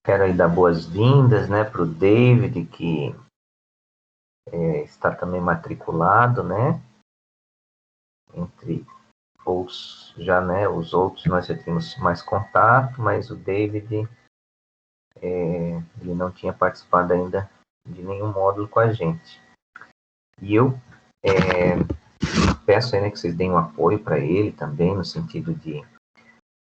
Quero aí dar boas-vindas, né, para o David, que está também matriculado, né? Entre os já, né, os outros nós já tínhamos mais contato, mas o David, ele não tinha participado ainda de nenhum módulo com a gente. E eu peço aí, né, que vocês deem um apoio para ele também, no sentido de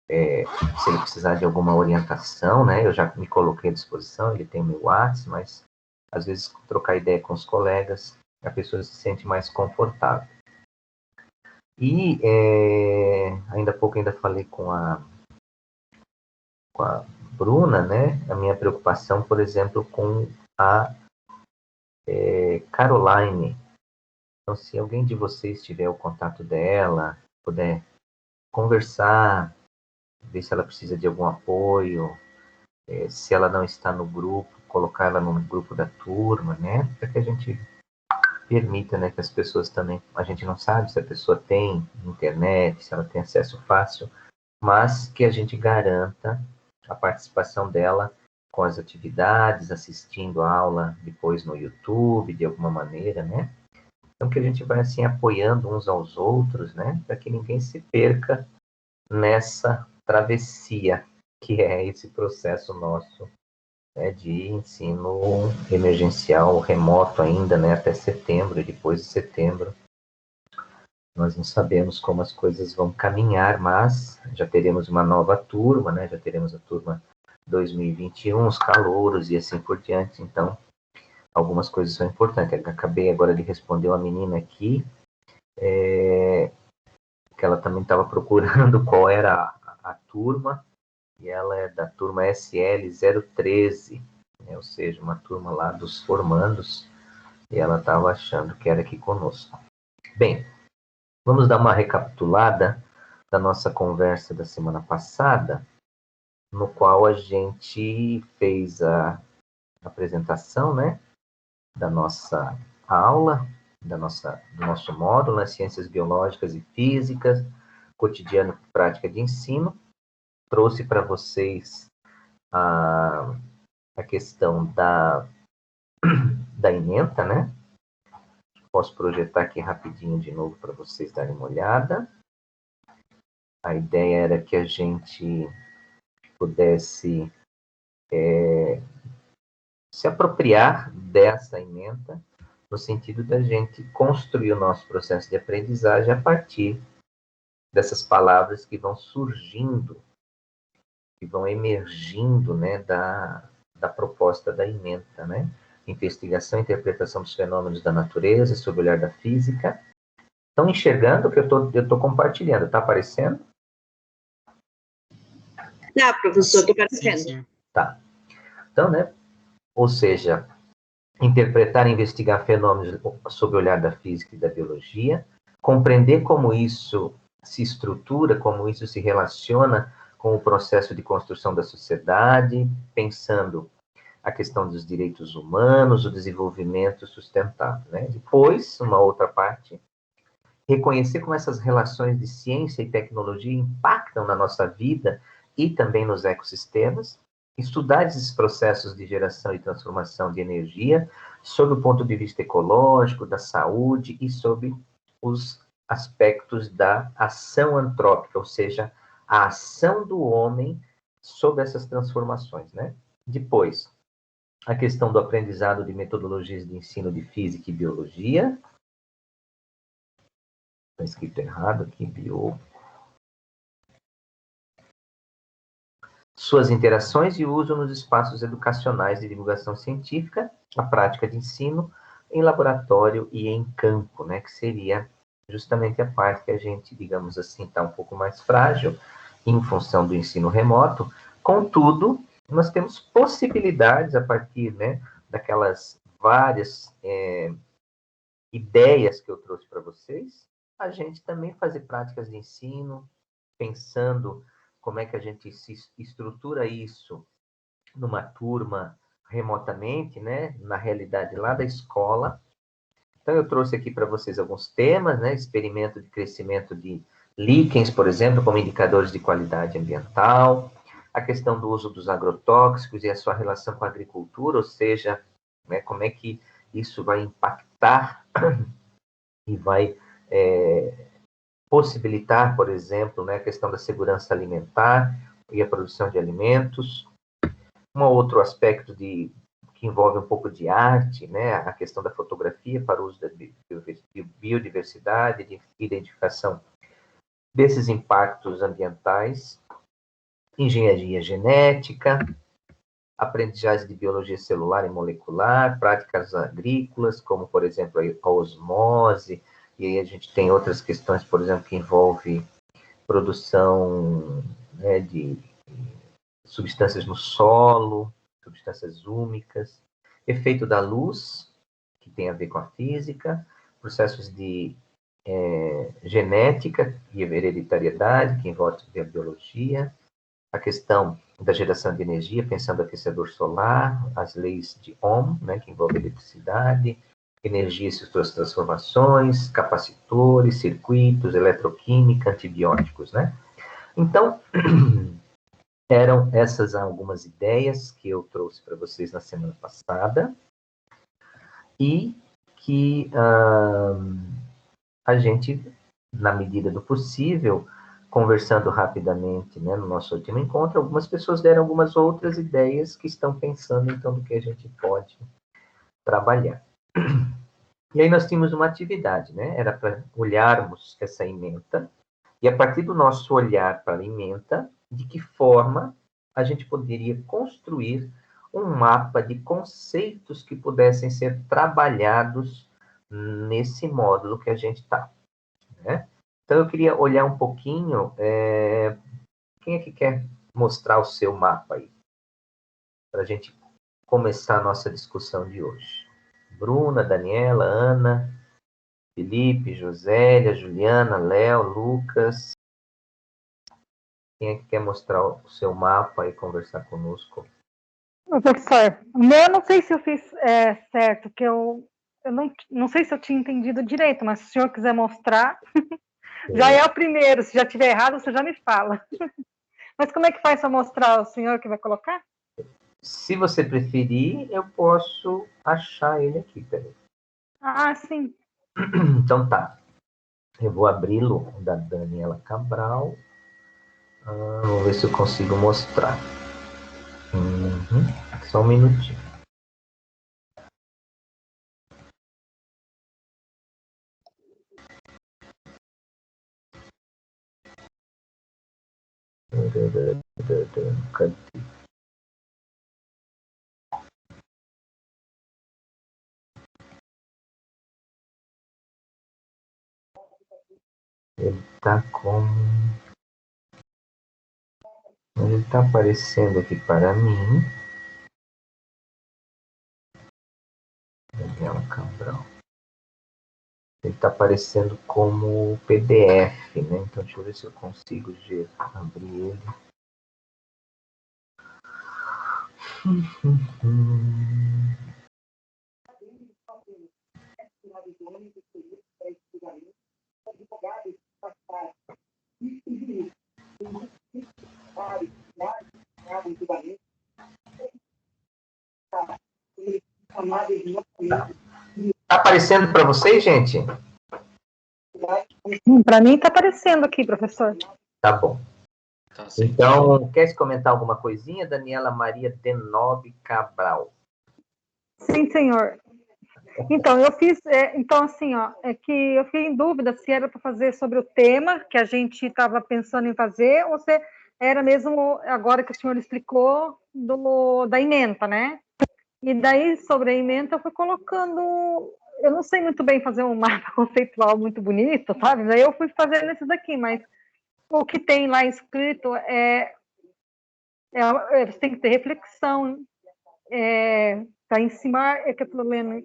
se ele precisar de alguma orientação, né? Eu já me coloquei à disposição, ele tem meu WhatsApp, mas às vezes trocar ideia com os colegas, a pessoa se sente mais confortável. E ainda há pouco ainda falei com a Bruna, né? A minha preocupação, por exemplo, com a Caroline. Então, se alguém de vocês tiver o contato dela, puder conversar, ver se ela precisa de algum apoio, se ela não está no grupo, colocar ela no grupo da turma, né? Para que a gente permita, né, que as pessoas também, a gente não sabe se a pessoa tem internet, se ela tem acesso fácil, mas que a gente garanta a participação dela com as atividades, assistindo a aula depois no YouTube, de alguma maneira, né? Então, que a gente vai, assim, apoiando uns aos outros, né? Para que ninguém se perca nessa travessia, que é esse processo nosso de ensino emergencial remoto ainda, né? Até setembro, e depois de setembro. Nós não sabemos como as coisas vão caminhar, mas já teremos uma nova turma, né? Já teremos a turma 2021, os calouros e assim por diante. Então, algumas coisas são importantes. Eu acabei agora de responder uma menina aqui, que ela também estava procurando qual era a turma, e ela é da turma SL 013, né? Ou seja, uma turma lá dos formandos, e ela estava achando que era aqui conosco. Bem, vamos dar uma recapitulada da nossa conversa da semana passada, no qual a gente fez a apresentação, né, da nossa aula, do nosso módulo, nas Ciências Biológicas e Físicas, cotidiano e prática de ensino. Trouxe para vocês a questão da ementa, né? Posso projetar aqui rapidinho de novo para vocês darem uma olhada. A ideia era que a gente pudesse se apropriar dessa ementa, no sentido da gente construir o nosso processo de aprendizagem a partir dessas palavras que vão surgindo, que vão emergindo, né, da proposta da ementa, né? Investigação e interpretação dos fenômenos da natureza sob o olhar da física. Estão enxergando o que eu tô compartilhando? Está aparecendo? Tá, professor, estou aparecendo. Sim. Tá. Então, né, ou seja, interpretar e investigar fenômenos sob o olhar da física e da biologia, compreender como isso se estrutura, como isso se relaciona com o processo de construção da sociedade, pensando a questão dos direitos humanos, o desenvolvimento sustentável, né? Depois, uma outra parte, reconhecer como essas relações de ciência e tecnologia impactam na nossa vida e também nos ecossistemas, estudar esses processos de geração e transformação de energia sob o ponto de vista ecológico, da saúde e sob os aspectos da ação antrópica, ou seja, a ação do homem sobre essas transformações, né? Depois, a questão do aprendizado de metodologias de ensino de física e biologia. Está escrito errado aqui, suas interações e uso nos espaços educacionais de divulgação científica, a prática de ensino em laboratório e em campo, né, que seria justamente a parte que a gente, digamos assim, está um pouco mais frágil em função do ensino remoto. Contudo, nós temos possibilidades a partir, né, daquelas várias ideias que eu trouxe para vocês, a gente também fazer práticas de ensino, pensando como é que a gente se estrutura isso numa turma remotamente, né, na realidade lá da escola. Então, eu trouxe aqui para vocês alguns temas, né, experimento de crescimento de líquens, por exemplo, como indicadores de qualidade ambiental, a questão do uso dos agrotóxicos e a sua relação com a agricultura, ou seja, né, como é que isso vai impactar e vai possibilitar, por exemplo, né, a questão da segurança alimentar e a produção de alimentos. Um outro aspecto que envolve um pouco de arte, né, a questão da fotografia para o uso da biodiversidade, de identificação desses impactos ambientais, engenharia genética, aprendizagem de biologia celular e molecular, práticas agrícolas, como, por exemplo, a osmose, e aí a gente tem outras questões, por exemplo, que envolve produção, né, de substâncias no solo, substâncias úmicas, efeito da luz, que tem a ver com a física, processos de genética e hereditariedade, que envolve a biologia, a questão da geração de energia, pensando no aquecedor solar, as leis de Ohm, né, que envolvem eletricidade, energia e suas transformações, capacitores, circuitos, eletroquímica, antibióticos, né? Então, eram essas algumas ideias que eu trouxe para vocês na semana passada e que a gente, na medida do possível, conversando rapidamente, né, no nosso último encontro, algumas pessoas deram algumas outras ideias que estão pensando, então, do que a gente pode trabalhar. E aí nós tínhamos uma atividade, né? Era para olharmos essa ementa e, a partir do nosso olhar para a ementa, de que forma a gente poderia construir um mapa de conceitos que pudessem ser trabalhados nesse módulo que a gente está, né? Então, eu queria olhar um pouquinho. Quem é que quer mostrar o seu mapa aí? Para a gente começar a nossa discussão de hoje. Bruna, Daniela, Ana, Felipe, Josélia, Juliana, Léo, Lucas. Quem é que quer mostrar o seu mapa e conversar conosco? Professor, eu não sei se eu fiz certo, que eu não sei se eu tinha entendido direito, mas se o senhor quiser mostrar, já é o primeiro. Se já tiver errado, você já me fala. Mas como é que faz para mostrar? O senhor que vai colocar? Se você preferir, eu posso achar ele aqui, peraí. Ah, sim. Então tá. Eu vou abri-lo da Daniela Cabral. Vamos ver se eu consigo mostrar. Só um minutinho. Cadê? Ele tá como... Ele tá aparecendo aqui para mim. Daniela Cabral. Ele está aparecendo como PDF, né? Então, deixa eu ver se eu consigo abrir ele. Tá aparecendo para vocês, gente? Para mim está aparecendo aqui, professor. Tá bom. Então, quer comentar alguma coisinha, Daniela Maria Denobe Cabral? Sim, senhor. Então, eu fiz, então, assim, ó, é que eu fiquei em dúvida se era para fazer sobre o tema que a gente estava pensando em fazer, ou se era mesmo, agora que o senhor explicou, da ementa, né? E daí, sobre a ementa, eu fui colocando, eu não sei muito bem fazer um mapa conceitual muito bonito, sabe? Daí eu fui fazendo esse daqui, mas o que tem lá escrito você tem que ter reflexão, tá em cima, que eu estou lendo,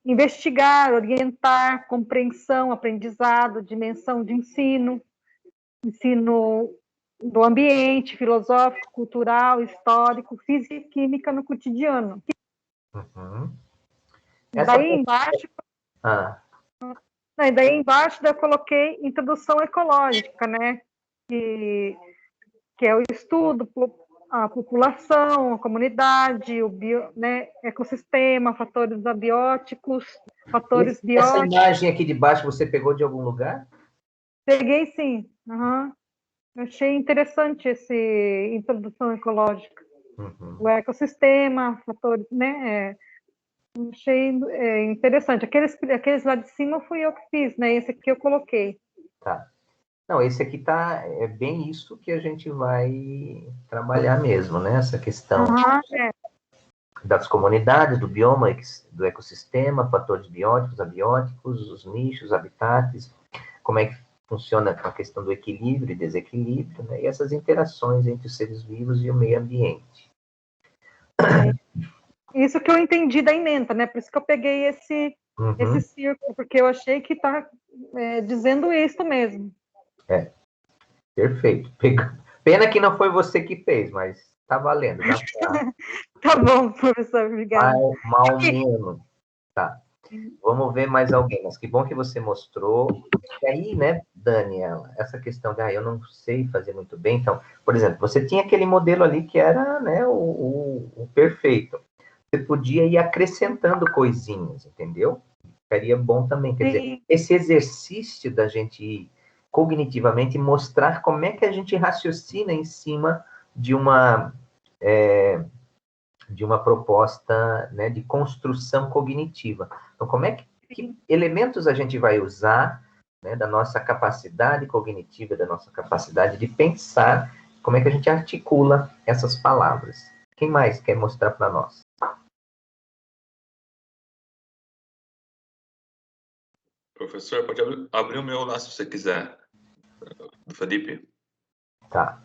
investigar, orientar, compreensão, aprendizado, dimensão de ensino do ambiente, filosófico, cultural, histórico, física e química no cotidiano. Daí embaixo, eu coloquei introdução ecológica, né? Que é o estudo, a população, a comunidade, o né, ecossistema, fatores abióticos, fatores Essa bióticos. imagem aqui de baixo você pegou de algum lugar? Peguei sim. Uhum. Achei interessante essa introdução ecológica. Uhum. O ecossistema, fatores, né? Achei interessante. Aqueles lá de cima fui eu que fiz, né? Esse aqui eu coloquei. Tá. Não, esse aqui é bem isso que a gente vai trabalhar mesmo, né? Essa questão das comunidades, do bioma, do ecossistema, fatores bióticos, abióticos, os nichos, habitats, como é que funciona a questão do equilíbrio e desequilíbrio, né? E essas interações entre os seres vivos e o meio ambiente. Isso que eu entendi da ementa, né? Por isso que eu peguei esse círculo, porque eu achei que está dizendo isso mesmo. Perfeito. Pena que não foi você que fez, mas tá valendo. Tá bom, professor, obrigada. Mal menos. Tá. Vamos ver mais alguém. Mas que bom que você mostrou. E aí, né, Daniela, essa questão de, eu não sei fazer muito bem. Então, por exemplo, você tinha aquele modelo ali que era, né, o perfeito. Você podia ir acrescentando coisinhas, entendeu? Ficaria bom também. Quer dizer, esse exercício da gente ir cognitivamente mostrar como é que a gente raciocina em cima de uma proposta, né, de construção cognitiva. Então, como é que elementos a gente vai usar, né, da nossa capacidade cognitiva, da nossa capacidade de pensar, como é que a gente articula essas palavras? Quem mais quer mostrar para nós? Professor, pode abrir o meu lá se você quiser, do Felipe. Tá.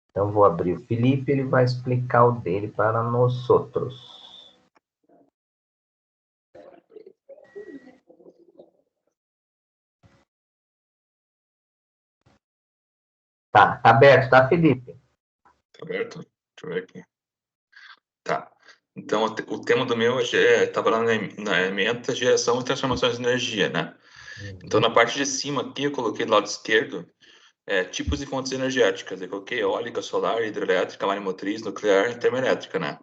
Então, vou abrir o Felipe, ele vai explicar o dele para nós outros. Tá aberto, tá, Felipe? Tá aberto? Deixa eu ver aqui. Tá. Então, o tema do meu é trabalhar na ementa, geração e transformações de energia, né? Então, na parte de cima aqui, eu coloquei do lado esquerdo tipos de fontes energéticas. Eu coloquei eólica, solar, hidrelétrica, maremotriz, nuclear e termoelétrica, né?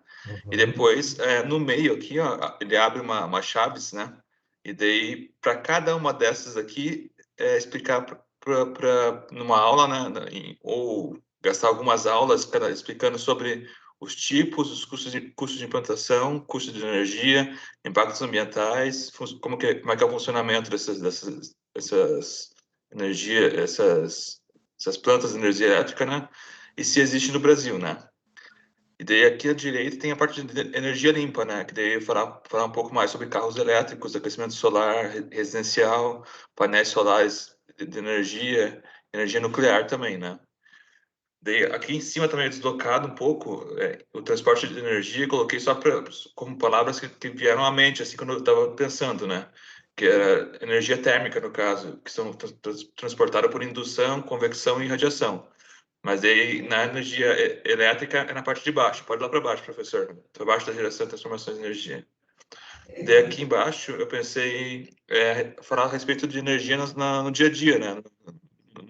E depois, no meio aqui, ó, ele abre uma chaves, né? E daí, para cada uma dessas aqui, explicar numa aula, né? Ou gastar algumas aulas explicando sobre os tipos, os custos de implantação, custos de energia, impactos ambientais, como é que é o funcionamento dessas energia, essas plantas de energia elétrica, né? E se existe no Brasil, né? E daí aqui à direita tem a parte de energia limpa, né? Que daí falar um pouco mais sobre carros elétricos, aquecimento solar, residencial, painéis solares de energia, energia nuclear também, né? Daí aqui em cima também é deslocado um pouco o transporte de energia, coloquei só como palavras que vieram à mente, assim, quando eu estava pensando, né? Que era energia térmica, no caso, que são transportadas por indução, convecção e radiação. Mas aí, na energia elétrica, é na parte de baixo. Pode ir lá para baixo, professor. Para baixo da geração e transformação de energia. Daí, aqui embaixo, eu pensei em falar a respeito de energia no dia a dia, né?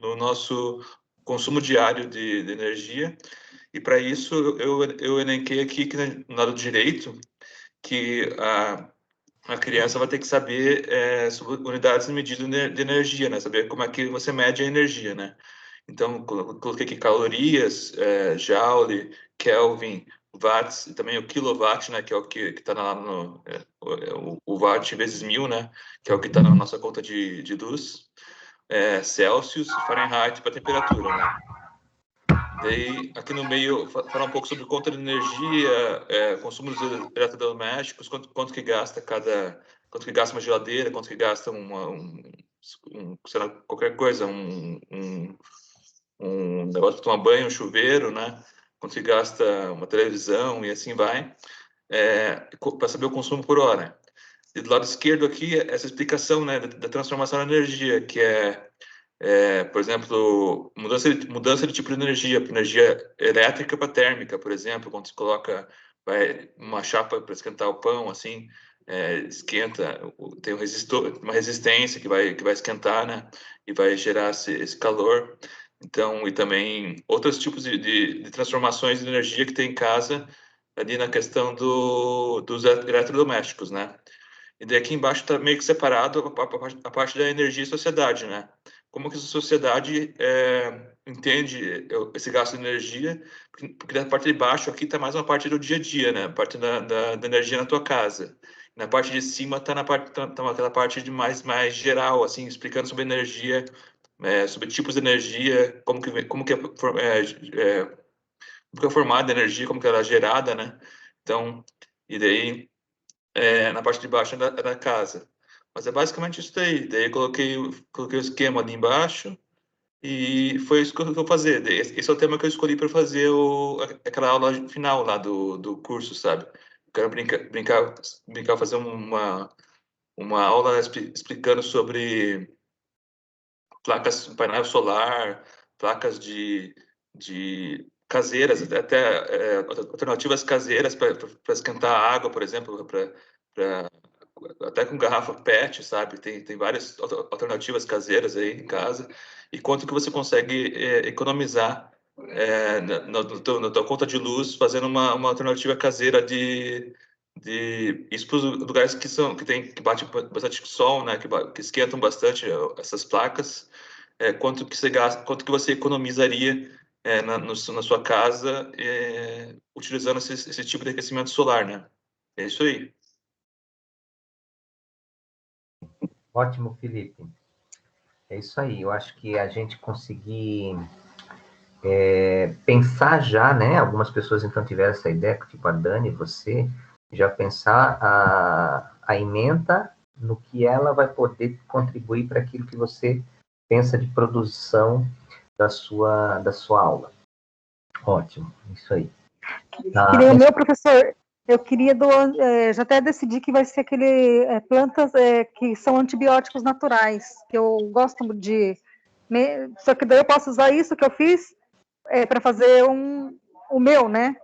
No nosso consumo diário de energia. E, para isso, eu elenquei aqui, que no lado direito, que a criança vai ter que saber sobre unidades de medida de energia, né? Saber como é que você mede a energia, né? Então, coloquei aqui calorias, joule, Kelvin, watts, e também o kilowatt, né, que é o que está lá no... o watt vezes 1000, né, que é o que está na nossa conta de luz, Celsius, Fahrenheit para temperatura, né. Daí, aqui no meio, falar um pouco sobre conta de energia, consumo dos eletrodomésticos, quanto que gasta quanto que gasta uma geladeira, quanto que gasta sei lá, qualquer coisa, um negócio para tomar banho, um chuveiro, né? Quanto que gasta uma televisão e assim vai, para saber o consumo por hora. E do lado esquerdo aqui, essa explicação, né, da transformação da energia, que por exemplo, mudança de tipo de energia elétrica para térmica, por exemplo, quando se coloca uma chapa para esquentar o pão, assim, esquenta, tem uma resistência que vai esquentar, né? E vai gerar esse calor. Então, e também outros tipos de transformações de energia que tem em casa, ali na questão dos eletrodomésticos, né? E daí aqui embaixo está meio que separado a parte da energia e sociedade, né? Como que a sociedade entende esse gasto de energia, porque na parte de baixo aqui está mais uma parte do dia a dia, né? A parte da energia na tua casa. Na parte de cima está aquela parte de mais geral, assim, explicando sobre energia, sobre tipos de energia, como que é formada a energia, como que ela é gerada, né? Então, e daí na parte de baixo da casa. Mas é basicamente isso daí. Daí eu coloquei o esquema ali embaixo e foi isso que eu vou fazer. Daí, esse é o tema que eu escolhi para fazer aquela aula final lá do curso, sabe? Eu quero brincar, fazer uma aula explicando sobre placas, painel solar, placas de caseiras, até alternativas caseiras para esquentar a água, por exemplo, até com garrafa PET, sabe? Tem várias alternativas caseiras aí em casa. E quanto que você consegue economizar na tua conta de luz fazendo uma alternativa caseira isso para os lugares que bate bastante sol, né? Que esquentam bastante essas placas. Quanto que você gasta, quanto que você economizaria na sua casa utilizando esse tipo de aquecimento solar, né? É isso aí. Ótimo, Felipe. É isso aí. Eu acho que a gente conseguir pensar já, né? Algumas pessoas então tiveram essa ideia, tipo a Dani, você, já pensar a ementa no que ela vai poder contribuir para aquilo que você pensa de produção da sua aula. Ótimo, isso aí. O meu professor, eu queria já até decidi que vai ser plantas que são antibióticos naturais, que eu gosto só que daí eu posso usar isso que eu fiz para fazer o meu, né?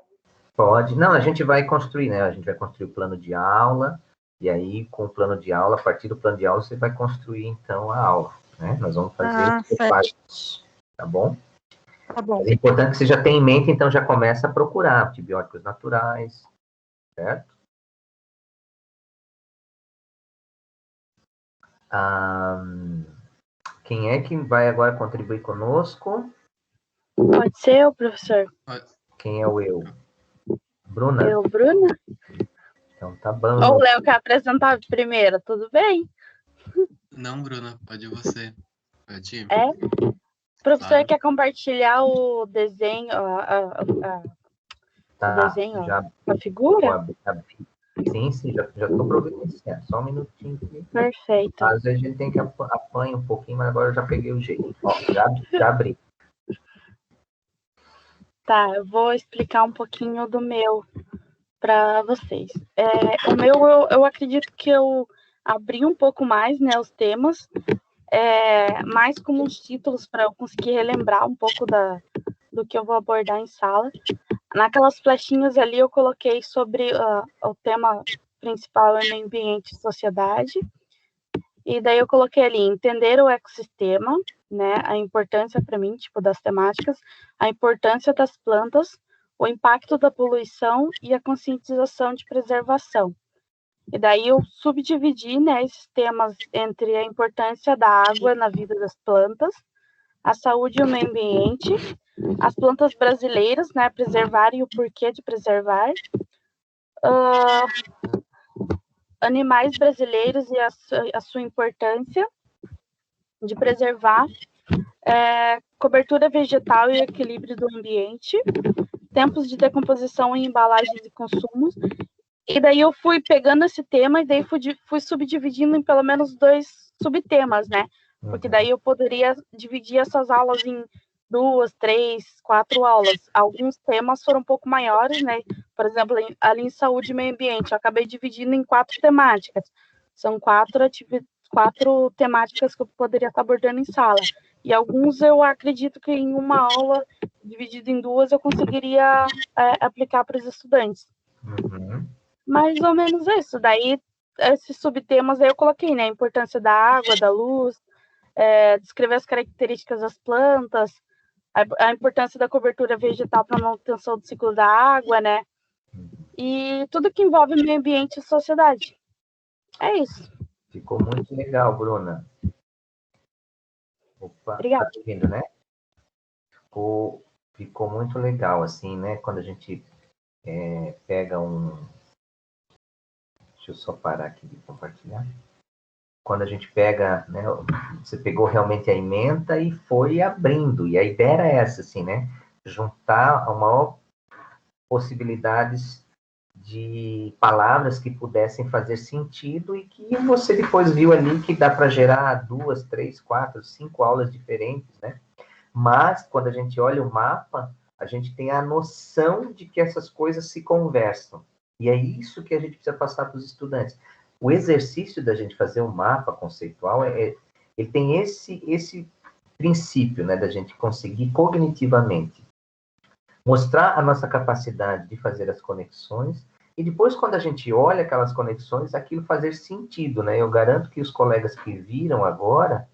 Pode. Não, a gente vai construir, né? A gente vai construir o plano de aula, e aí, com o plano de aula, a partir do plano de aula, você vai construir, então, a aula, né? Nós vamos fazer partes, tá bom? Tá bom. É importante que você já tenha em mente, então, já começa a procurar antibióticos naturais, certo? Quem é que vai agora contribuir conosco? Pode ser o professor. Quem é o eu? Bruna? Eu, Bruna? Então tá bom. Ou o Léo quer apresentar primeiro, tudo bem? Não, Bruna, pode você. Pode ir. O professor quer compartilhar o desenho, o desenho, a figura? Sim, já estou providenciando. Só um minutinho. Perfeito. Às vezes a gente tem que apanhar um pouquinho, mas agora eu já peguei o jeito. Ó, já abri. Tá, eu vou explicar um pouquinho do meu para vocês. O meu, eu acredito que eu abri um pouco mais, né, os temas, mais como uns títulos para eu conseguir relembrar um pouco do que eu vou abordar em sala. Naquelas flechinhas ali eu coloquei sobre o tema principal é meio ambiente e sociedade. E daí eu coloquei ali entender o ecossistema, né, a importância para mim, tipo, das temáticas, a importância das plantas, o impacto da poluição e a conscientização de preservação. E daí eu subdividi, né, esses temas entre a importância da água na vida das plantas, a saúde e o meio ambiente, as plantas brasileiras, né, preservar e o porquê de preservar, animais brasileiros e a sua importância de preservar, cobertura vegetal e equilíbrio do ambiente, tempos de decomposição em embalagens e consumos. E daí eu fui pegando esse tema e daí fui subdividindo em pelo menos 2 subtemas, né? Porque daí eu poderia dividir essas aulas em 2, 3, 4 aulas. Alguns temas foram um pouco maiores, né? Por exemplo, ali em saúde e meio ambiente, eu acabei dividindo em 4 temáticas. São 4 temáticas que eu poderia estar abordando em sala. E alguns eu acredito que em uma aula, dividida em 2, eu conseguiria aplicar para os estudantes. Uhum. Mais ou menos isso. Daí esses subtemas aí eu coloquei, né? A importância da água, da luz, descrever as características das plantas, a importância da cobertura vegetal para a manutenção do ciclo da água, né? E tudo que envolve meio ambiente e sociedade. É isso. Ficou muito legal, Bruna. Opa, Obrigada. tá ouvindo, né? Ficou muito legal, assim, né? Quando a gente pega um... Deixa eu só parar aqui de compartilhar. Quando a gente pega, né? Você pegou realmente a ementa e foi abrindo. E a ideia era essa, assim, né? Juntar a maior possibilidades de palavras que pudessem fazer sentido e que você depois viu ali que dá para gerar 2, 3, 4, 5 aulas diferentes, né? Mas, quando a gente olha o mapa, a gente tem a noção de que essas coisas se conversam. E é isso que a gente precisa passar para os estudantes. O exercício da gente fazer um mapa conceitual, ele tem esse princípio, né, da gente conseguir cognitivamente mostrar a nossa capacidade de fazer as conexões, e depois, quando a gente olha aquelas conexões, aquilo fazer sentido, né? Eu garanto que os colegas que viram agora,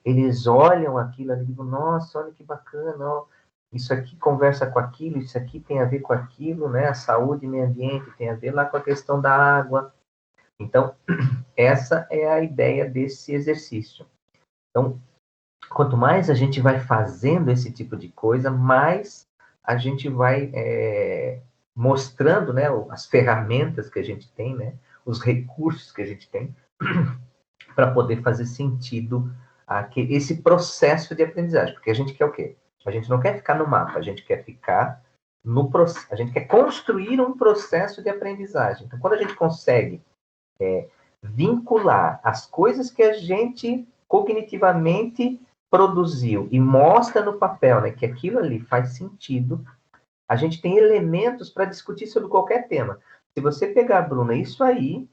eles olham aquilo e digam, nossa, olha que bacana, ó, isso aqui conversa com aquilo, isso aqui tem a ver com aquilo, né? A saúde e meio ambiente tem a ver lá com a questão da água. Então, essa é a ideia desse exercício. Então, quanto mais a gente vai fazendo esse tipo de coisa, mais a gente vai mostrando, né, as ferramentas que a gente tem, né, os recursos que a gente tem para poder fazer sentido esse processo de aprendizagem. Porque a gente quer o quê? A gente não quer ficar no mapa, a gente quer ficar no processo, a gente quer construir um processo de aprendizagem. Então, quando a gente consegue vincular as coisas que a gente cognitivamente produziu e mostra no papel, né, que aquilo ali faz sentido, a gente tem elementos para discutir sobre qualquer tema. Se você pegar, Bruna, isso aí,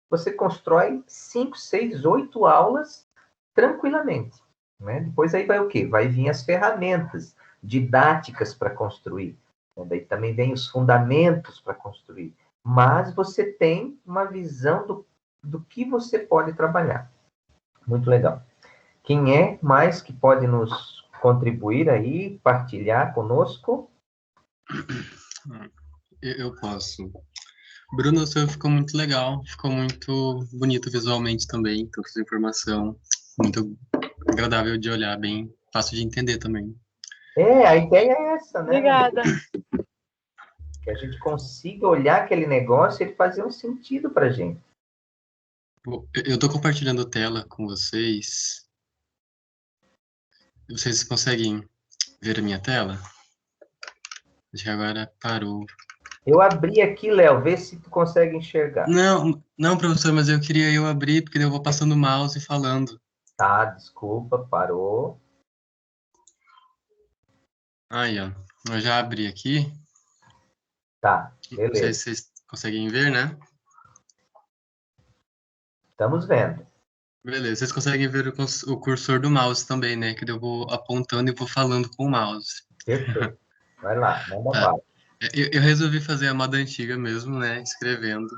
você constrói 5, 6, 8 aulas tranquilamente. Né? Depois aí vai o quê? Vai vir as ferramentas didáticas para construir. Né? Daí também vem os fundamentos para construir. Mas você tem uma visão do que você pode trabalhar. Muito legal. Quem é mais que pode nos contribuir aí, partilhar conosco? Eu posso. Bruno, o seu ficou muito legal, ficou muito bonito visualmente também, toda essa informação, muito agradável de olhar, bem fácil de entender também. A ideia é essa, né? Obrigada. Que a gente consiga olhar aquele negócio e ele fazer um sentido para a gente. Eu estou compartilhando tela com vocês. Vocês conseguem ver a minha tela? Acho que agora parou. Eu abri aqui, Léo, vê se tu consegue enxergar. Não, professor, mas eu queria abrir, porque eu vou passando o mouse e falando. Tá, desculpa, parou. Aí, ó, eu já abri aqui. Tá, Não sei beleza. se vocês conseguem ver, né? Estamos vendo. Beleza, vocês conseguem ver o cursor do mouse também, né? Que eu vou apontando e vou falando com o mouse. Perfeito. Vai lá, manda Tá. bala. Eu resolvi fazer a moda antiga mesmo, né? Escrevendo.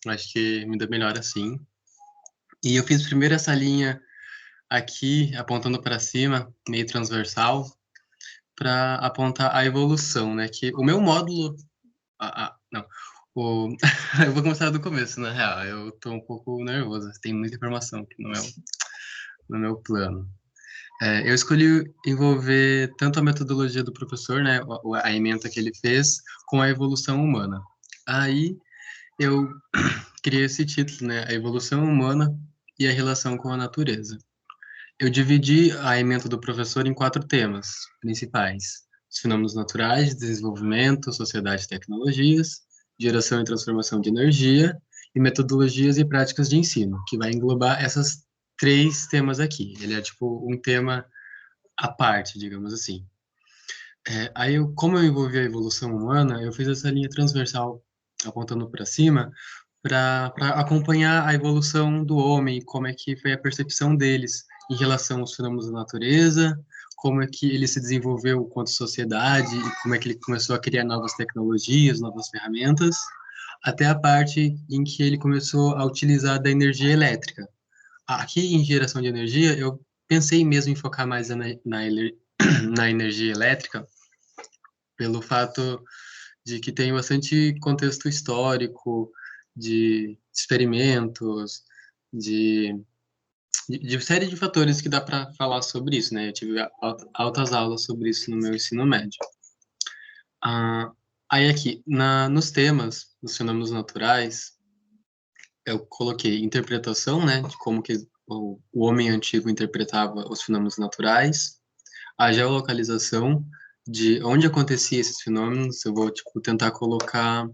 Acho que me dá melhor assim. E eu fiz primeiro essa linha aqui, apontando para cima, meio transversal, para apontar a evolução, né? Que o meu módulo... não. Eu vou começar do começo, na real. Eu tô um pouco nervoso. Tem muita informação aqui no meu plano. Eu escolhi envolver tanto a metodologia do professor, né, a ementa que ele fez, com a evolução humana. Aí eu criei esse título, né, a evolução humana e a relação com a natureza. Eu dividi a ementa do professor em 4 temas principais: os fenômenos naturais, desenvolvimento, sociedade e tecnologias, geração e transformação de energia, e metodologias e práticas de ensino, que vai englobar essas 3 temas aqui. Ele é tipo um tema à parte, digamos assim. Aí, como eu envolvi a evolução humana, eu fiz essa linha transversal apontando para cima, para acompanhar a evolução do homem, como é que foi a percepção deles em relação aos fenômenos da natureza, como é que ele se desenvolveu quanto sociedade, e como é que ele começou a criar novas tecnologias, novas ferramentas, até a parte em que ele começou a utilizar da energia elétrica. Aqui em geração de energia, eu pensei mesmo em focar mais na energia elétrica, pelo fato de que tem bastante contexto histórico, de experimentos, de série de fatores que dá para falar sobre isso, né? Eu tive altas aulas sobre isso no meu ensino médio. Aí aqui, nos temas, nos fenômenos naturais, eu coloquei interpretação, né, de como que o homem antigo interpretava os fenômenos naturais, a geolocalização de onde acontecia esses fenômenos, eu vou, tipo, tentar colocar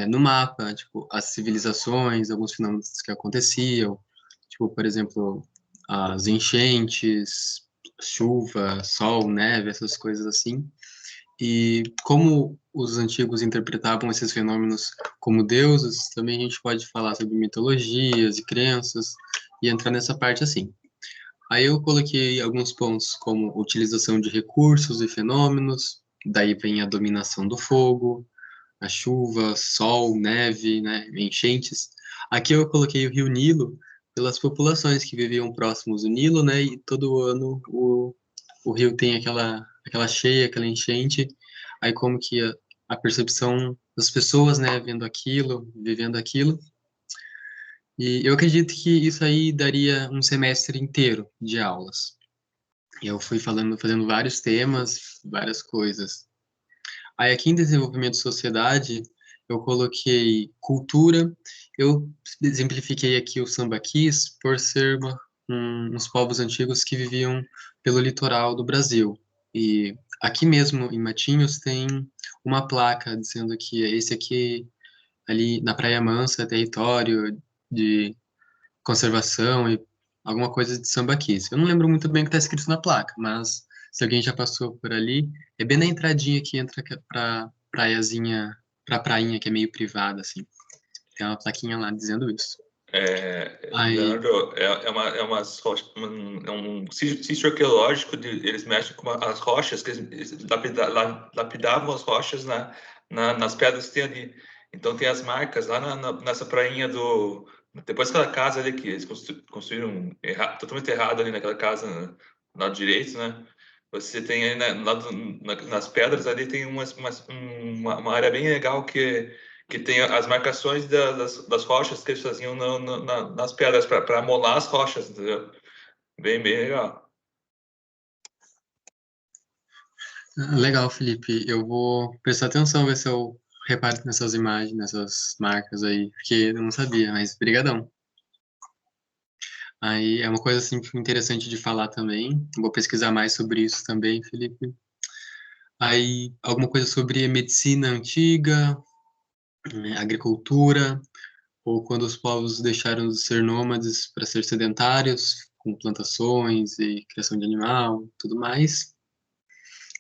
no mapa, tipo, as civilizações, alguns fenômenos que aconteciam, tipo, por exemplo, as enchentes, chuva, sol, neve, essas coisas assim. E como os antigos interpretavam esses fenômenos como deuses, também a gente pode falar sobre mitologias e crenças e entrar nessa parte assim. Aí eu coloquei alguns pontos como utilização de recursos e fenômenos, daí vem a dominação do fogo, a chuva, sol, neve, né, enchentes. Aqui eu coloquei o Rio Nilo pelas populações que viviam próximos do Nilo, né, e todo ano o rio tem aquela cheia, aquela enchente, aí como que a percepção das pessoas, né, vendo aquilo, vivendo aquilo. E eu acredito que isso aí daria um semestre inteiro de aulas. Eu fui fazendo vários temas, várias coisas. Aí aqui em desenvolvimento de sociedade, eu coloquei cultura, eu exemplifiquei aqui o sambaquis por ser uns povos antigos que viviam pelo litoral do Brasil. E aqui mesmo em Matinhos tem uma placa dizendo que esse aqui, ali na Praia Mansa, é território de conservação e alguma coisa de sambaquis. Eu não lembro muito bem o que está escrito na placa, mas se alguém já passou por ali, é bem na entradinha que entra pra praiazinha, pra prainha que é meio privada, assim. Tem uma plaquinha lá dizendo isso. Aí, Leandro, é um sítio arqueológico, eles mexem com as rochas, que eles lapidavam as rochas nas pedras que tem ali. Então tem as marcas lá nessa prainha depois daquela casa ali que eles construíram totalmente errado ali naquela casa no lado direito, né? Você tem aí nas pedras ali tem uma área bem legal que tem as marcações das rochas que eles faziam nas pedras para molar as rochas, entendeu? Bem legal. legal, Felipe. Eu vou prestar atenção, ver se eu reparo nessas imagens, nessas marcas aí, porque eu não sabia, mas brigadão. Aí é uma coisa assim interessante de falar também. Vou pesquisar mais sobre isso também, Felipe. Aí alguma coisa sobre medicina antiga, agricultura, ou quando os povos deixaram de ser nômades para ser sedentários, com plantações e criação de animal, tudo mais.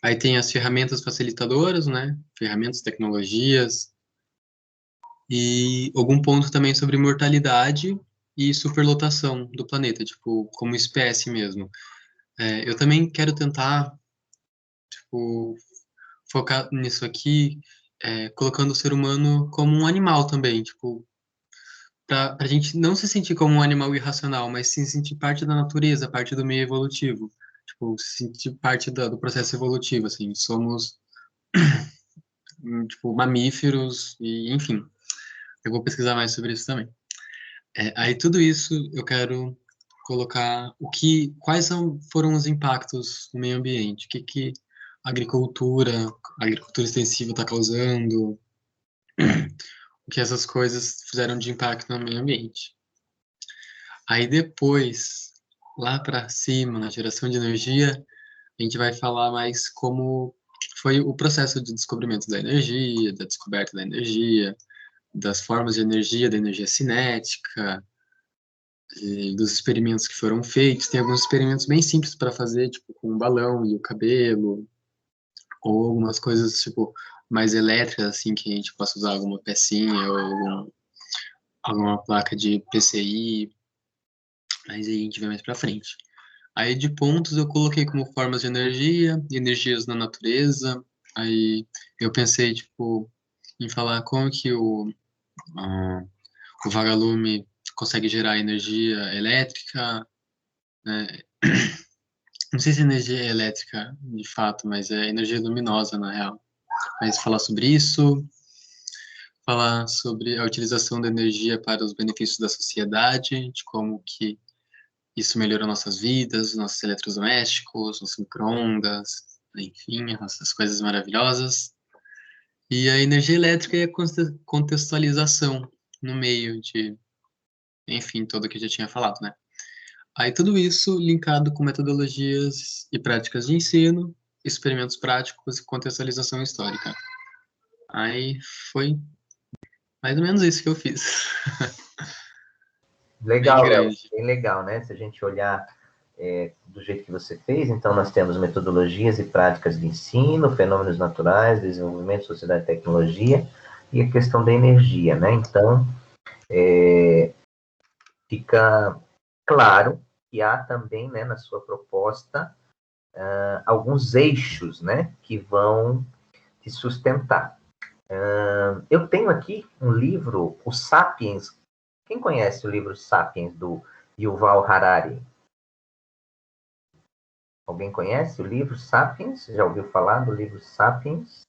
Aí tem as ferramentas facilitadoras, né? Ferramentas, tecnologias, e algum ponto também sobre mortalidade e superlotação do planeta, tipo, como espécie mesmo. Eu também quero tentar, tipo, focar nisso aqui, colocando o ser humano como um animal também, tipo, para a gente não se sentir como um animal irracional, mas sim sentir parte da natureza, parte do meio evolutivo, tipo, se sentir parte do processo evolutivo, assim, somos, tipo, mamíferos e, enfim, eu vou pesquisar mais sobre isso também. Aí tudo isso eu quero colocar quais foram os impactos no meio ambiente, o que a agricultura extensiva está causando, o que essas coisas fizeram de impacto no meio ambiente. Aí depois, lá para cima, na geração de energia, a gente vai falar mais como foi o processo de descobrimento da energia, da descoberta da energia, das formas de energia, da energia cinética, dos experimentos que foram feitos. Tem alguns experimentos bem simples para fazer, tipo com o balão e o cabelo, ou algumas coisas tipo mais elétricas, assim, que a gente possa usar alguma pecinha ou alguma placa de PCI, mas aí a gente vê mais para frente. Aí de pontos eu coloquei como formas de energia, energias na natureza. Aí eu pensei, tipo, em falar como que O vagalume consegue gerar energia elétrica, né? Não sei se é energia elétrica, de fato, mas é energia luminosa, na real. Mas falar sobre isso, falar sobre a utilização da energia para os benefícios da sociedade, de como que isso melhorou nossas vidas, nossos eletrodomésticos, nossos micro-ondas, enfim, essas coisas maravilhosas. E a energia elétrica e a contextualização no meio de, enfim, tudo que eu já tinha falado, né? Aí tudo isso linkado com metodologias e práticas de ensino, experimentos práticos e contextualização histórica. Aí foi mais ou menos isso que eu fiz. Legal, Bem Léo, grande. bem legal, né? Se a gente olhar do jeito que você fez, então nós temos metodologias e práticas de ensino, fenômenos naturais, desenvolvimento, sociedade e tecnologia, e a questão da energia, né? Então, fica claro que há também, né, na sua proposta, alguns eixos, né, que vão te sustentar. Eu tenho aqui um livro, o Sapiens. Quem conhece o livro Sapiens, do Yuval Harari? Alguém conhece o livro Sapiens? Já ouviu falar do livro Sapiens?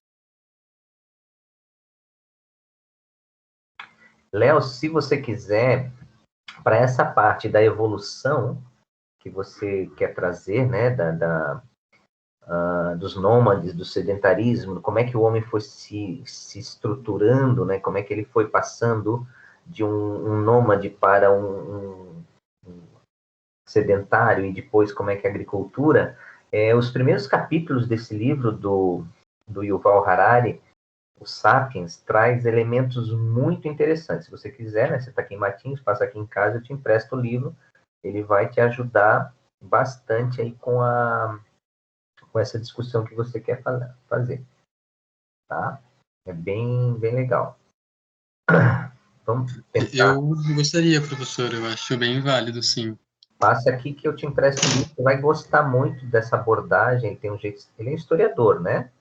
Léo, se você quiser, para essa parte da evolução que você quer trazer, né, dos nômades, do sedentarismo, como é que o homem foi se estruturando, né, como é que ele foi passando de um nômade para um sedentário, e depois como é que a agricultura, os primeiros capítulos desse livro do Yuval Harari, o Sapiens, traz elementos muito interessantes. Se você quiser, né, você está aqui em Matinhos, passa aqui em casa, eu te empresto o livro, ele vai te ajudar bastante aí com essa discussão que você quer fazer, tá? É bem, bem legal. Vamos tentar. Eu gostaria, professor, eu acho bem válido, sim. Passa aqui que eu te empresto o livro, você vai gostar muito dessa abordagem, tem um jeito, ele é historiador, né?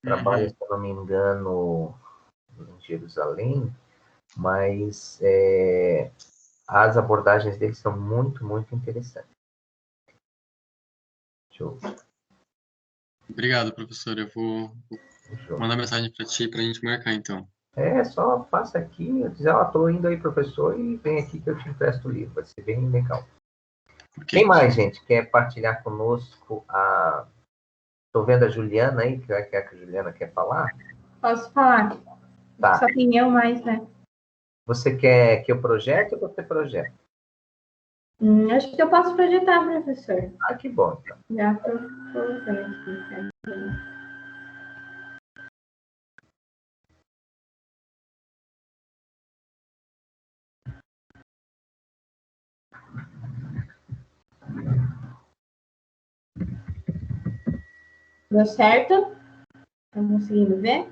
Trabalha, se eu não me engano, em Jerusalém, mas as abordagens dele são muito, muito interessantes. Deixa eu... Obrigado, professor. Eu vou mandar mensagem para ti para a gente marcar, então. Só passa aqui, eu dizer, tô indo aí, professor, e vem aqui que eu te empresto o livro, vai ser bem legal. Okay. Quem mais, gente, quer partilhar conosco Tô vendo a Juliana aí, que a Juliana quer falar? Posso falar? Tá. Só tem eu mais, né? Você quer que eu projete ou você projeta? Acho que eu posso projetar, professor. Ah, que bom, então. Já estou colocando aqui. Deu certo? Estão conseguindo ver?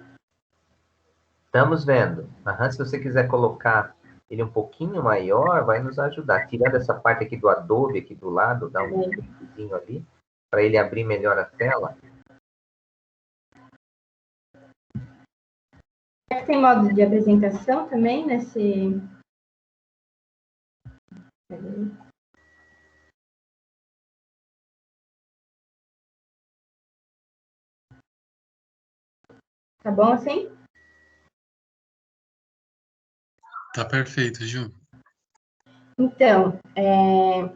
Estamos vendo. Se você quiser colocar ele um pouquinho maior, vai nos ajudar. Tirando essa parte aqui do Adobe, aqui do lado, dá um cliquezinho ali, para ele abrir melhor a tela. Tem modo de apresentação também nesse... Tá bom assim? Tá perfeito, Ju. Então,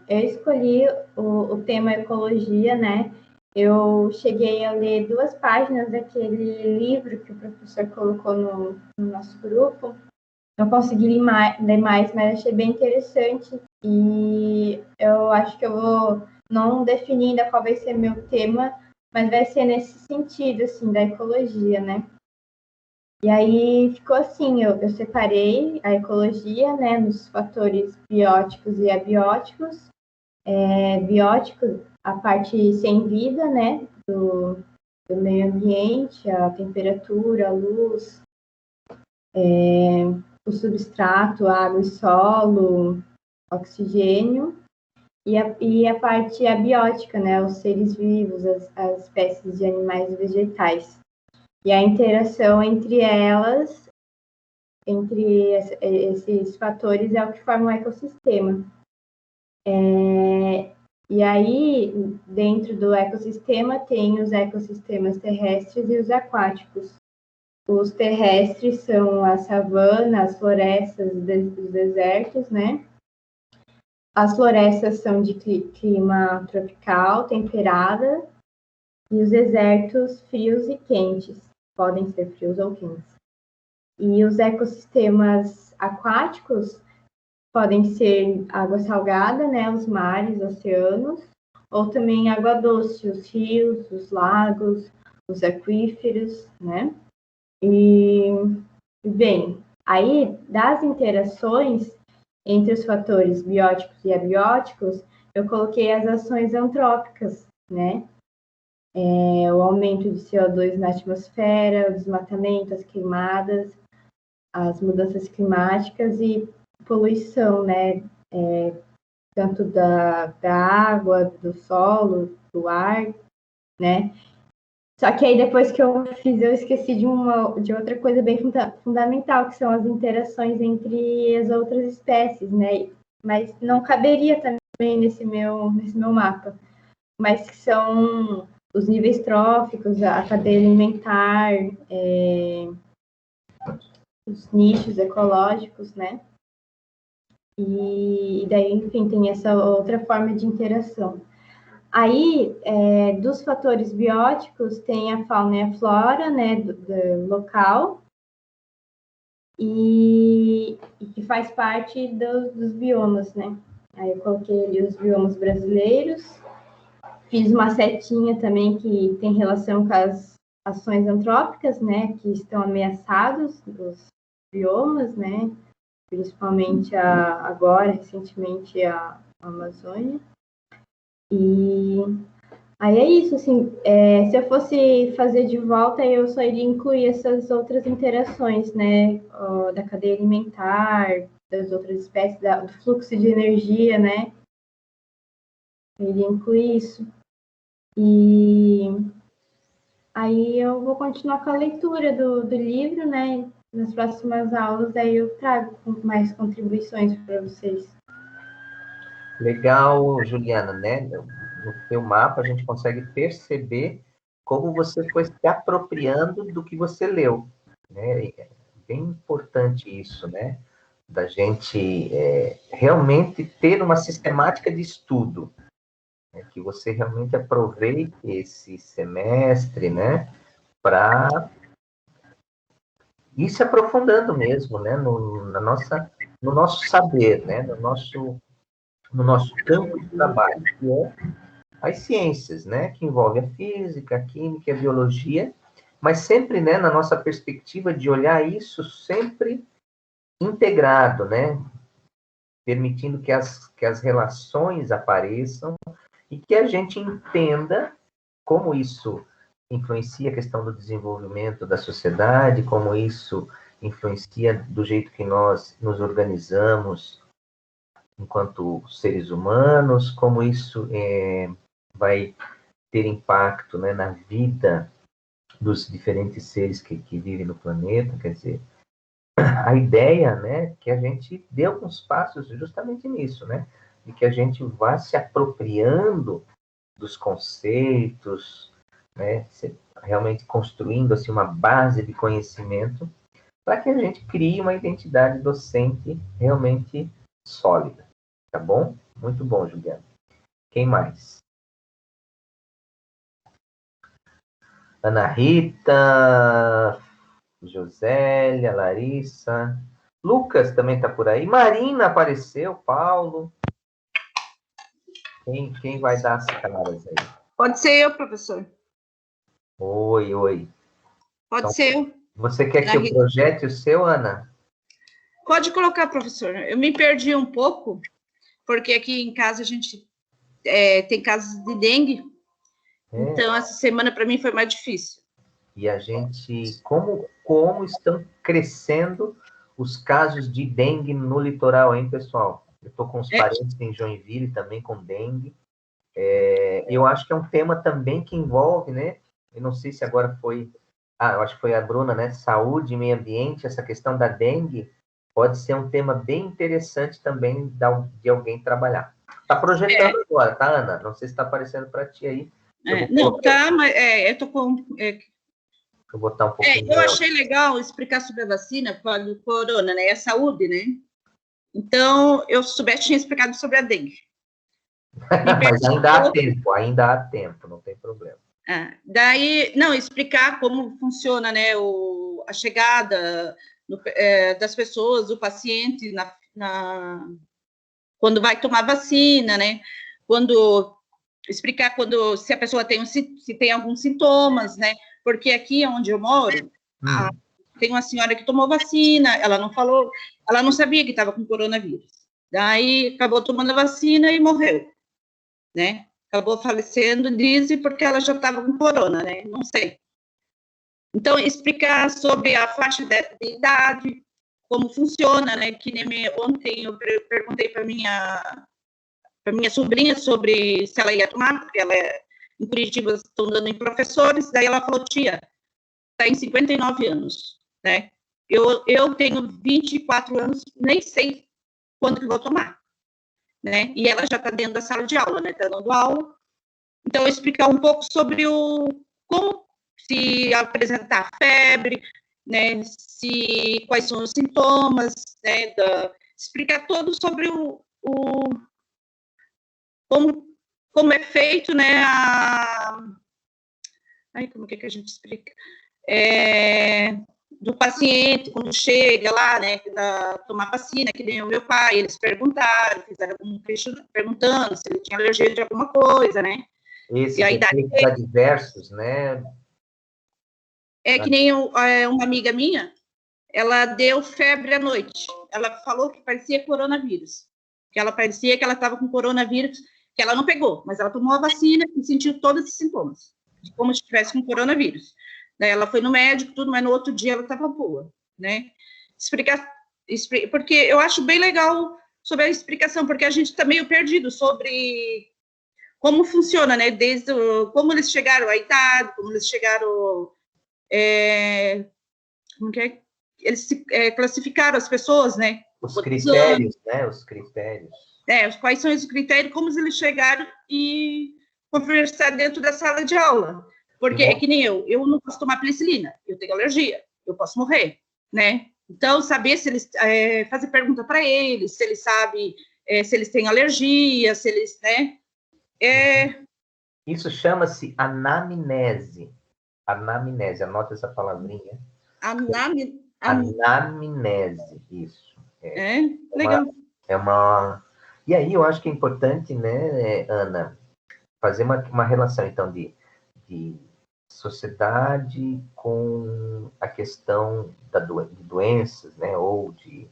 eu escolhi o tema ecologia, né? Eu cheguei a ler 2 páginas daquele livro que o professor colocou no nosso grupo. Não consegui ler mais, mas achei bem interessante. E eu acho que eu vou não definir ainda qual vai ser meu tema, mas vai ser nesse sentido, assim, da ecologia, né? E aí ficou assim, eu separei a ecologia, né, nos fatores bióticos e abióticos. Bióticos, a parte sem vida, né, do meio ambiente, a temperatura, a luz, o substrato, água e solo, oxigênio. E a parte abiótica, né, os seres vivos, as espécies de animais e vegetais. E a interação entre elas entre esses fatores é o que forma um ecossistema. E aí, dentro do ecossistema, tem os ecossistemas terrestres e os aquáticos. Os terrestres são a savana, as florestas, os desertos, né? As florestas são de clima tropical, temperada, e os desertos frios e quentes, podem ser frios ou quentes. E os ecossistemas aquáticos podem ser água salgada, né, os mares, oceanos, ou também água doce, os rios, os lagos, os aquíferos, né? E, bem, aí das interações entre os fatores bióticos e abióticos, eu coloquei as ações antrópicas, né? O aumento de CO2 na atmosfera, o desmatamento, as queimadas, as mudanças climáticas e poluição, né? Tanto da água, do solo, do ar, né? Só que aí depois que eu fiz, eu esqueci de outra coisa bem fundamental, que são as interações entre as outras espécies, né? Mas não caberia também nesse meu mapa, mas que são os níveis tróficos, a cadeia alimentar, os nichos ecológicos, né? E daí, enfim, tem essa outra forma de interação. Aí, dos fatores bióticos, tem a fauna e a flora, né, do local, e que faz parte dos biomas, né? Aí eu coloquei ali os biomas brasileiros, fiz uma setinha também que tem relação com as ações antrópicas, né, que estão ameaçados, os biomas, né, principalmente agora, recentemente, a Amazônia. E aí é isso, assim, se eu fosse fazer de volta, eu só iria incluir essas outras interações, né, da cadeia alimentar, das outras espécies, do fluxo de energia, né, eu iria incluir isso. E aí eu vou continuar com a leitura do livro, né, nas próximas aulas, aí eu trago mais contribuições para vocês. Legal, Juliana, né? No seu mapa a gente consegue perceber como você foi se apropriando do que você leu, né? É bem importante isso, né? Da gente realmente ter uma sistemática de estudo, né? Que você realmente aproveite esse semestre, né? Para ir se aprofundando mesmo, né? No nosso saber, né? No nosso campo de trabalho, que é as ciências, né, que envolve a física, a química, a biologia, mas sempre, né, na nossa perspectiva de olhar isso sempre integrado, né, permitindo que as relações apareçam e que a gente entenda como isso influencia a questão do desenvolvimento da sociedade, como isso influencia do jeito que nós nos organizamos enquanto seres humanos, como isso vai ter impacto, né, na vida dos diferentes seres que vivem no planeta. Quer dizer, a ideia, né, que a gente dê alguns passos justamente nisso, né, de que a gente vá se apropriando dos conceitos, né, realmente construindo assim uma base de conhecimento para que a gente crie uma identidade docente realmente sólida. Tá bom? Muito bom, Juliana. Quem mais? Ana Rita, Josélia, Larissa, Lucas também está por aí, Marina apareceu, Paulo. Quem vai dar as caras aí? Pode ser eu, professor. Oi. Pode Então, ser eu. você quer que eu projete o seu, Ana? Pode colocar, professor. Eu me perdi um pouco, porque aqui em casa a gente tem casos de dengue, então essa semana para mim foi mais difícil. E a gente, como estão crescendo os casos de dengue no litoral, hein, pessoal? Eu estou com os parentes em Joinville também com dengue. Eu acho que é um tema também que envolve, né? Eu não sei se agora foi eu acho que foi a Bruna, né? Saúde e meio ambiente, essa questão da dengue pode ser um tema bem interessante também de alguém trabalhar. Está projetando agora, tá, Ana? Não sei se está aparecendo para ti aí. Não, tá, mas eu tô com... Vou botar um pouquinho. Eu achei legal explicar sobre a vacina para o corona, né? A saúde, né? Então, eu soubesse, tinha explicado sobre a dengue. Mas ainda há tempo, não tem problema. Daí, não, explicar como funciona, né, a chegada das pessoas, do paciente, quando vai tomar vacina, né, explicar se a pessoa se tem alguns sintomas, né, porque aqui onde eu moro, tem uma senhora que tomou vacina, ela não sabia que estava com coronavírus, daí acabou tomando a vacina e morreu, né, acabou falecendo, dizem, porque ela já estava com corona, né? Não sei. Então, explicar sobre a faixa de idade, como funciona, né? Que nem ontem eu perguntei para minha sobrinha sobre se ela ia tomar, porque ela em Curitiba estão dando em professores, daí ela falou, tia, está em 59 anos, né? Eu tenho 24 anos, nem sei quando que vou tomar. Né? E ela já está dentro da sala de aula, né? Está dando aula. Então, explicar um pouco sobre como se apresentar febre, né? Quais são os sintomas, né? Explicar tudo sobre como é feito, né? Como que a gente explica? Do paciente, quando chega lá, né, tomar vacina, que nem o meu pai, eles fizeram um questionário perguntando se ele tinha alergia de alguma coisa, né? Esses efeitos adversos, né? Que nem uma amiga minha, ela deu febre à noite, ela falou que parecia coronavírus, que ela parecia que ela estava com coronavírus, que ela não pegou, mas ela tomou a vacina e sentiu todos esses sintomas, de como se estivesse com coronavírus. Daí ela foi no médico, tudo, mas no outro dia ela estava boa, né? Porque eu acho bem legal sobre a explicação, porque a gente está meio perdido sobre como funciona, né? Desde como eles chegaram à idade, como eles chegaram... como que é? Eles classificaram as pessoas, né? Os critérios, né? Os critérios. Quais são os critérios, como eles chegaram e conversar dentro da sala de aula. Porque é que nem eu não posso tomar penicilina, eu tenho alergia, eu posso morrer, né? Então, saber se eles, fazer pergunta para eles, se eles sabem, se eles têm alergia, se eles, né? Isso chama-se anamnese. Anamnese, anota essa palavrinha. Anamnese, isso. Legal. E aí eu acho que é importante, né, Ana, fazer uma relação, então, de sociedade com a questão de doenças, né, ou de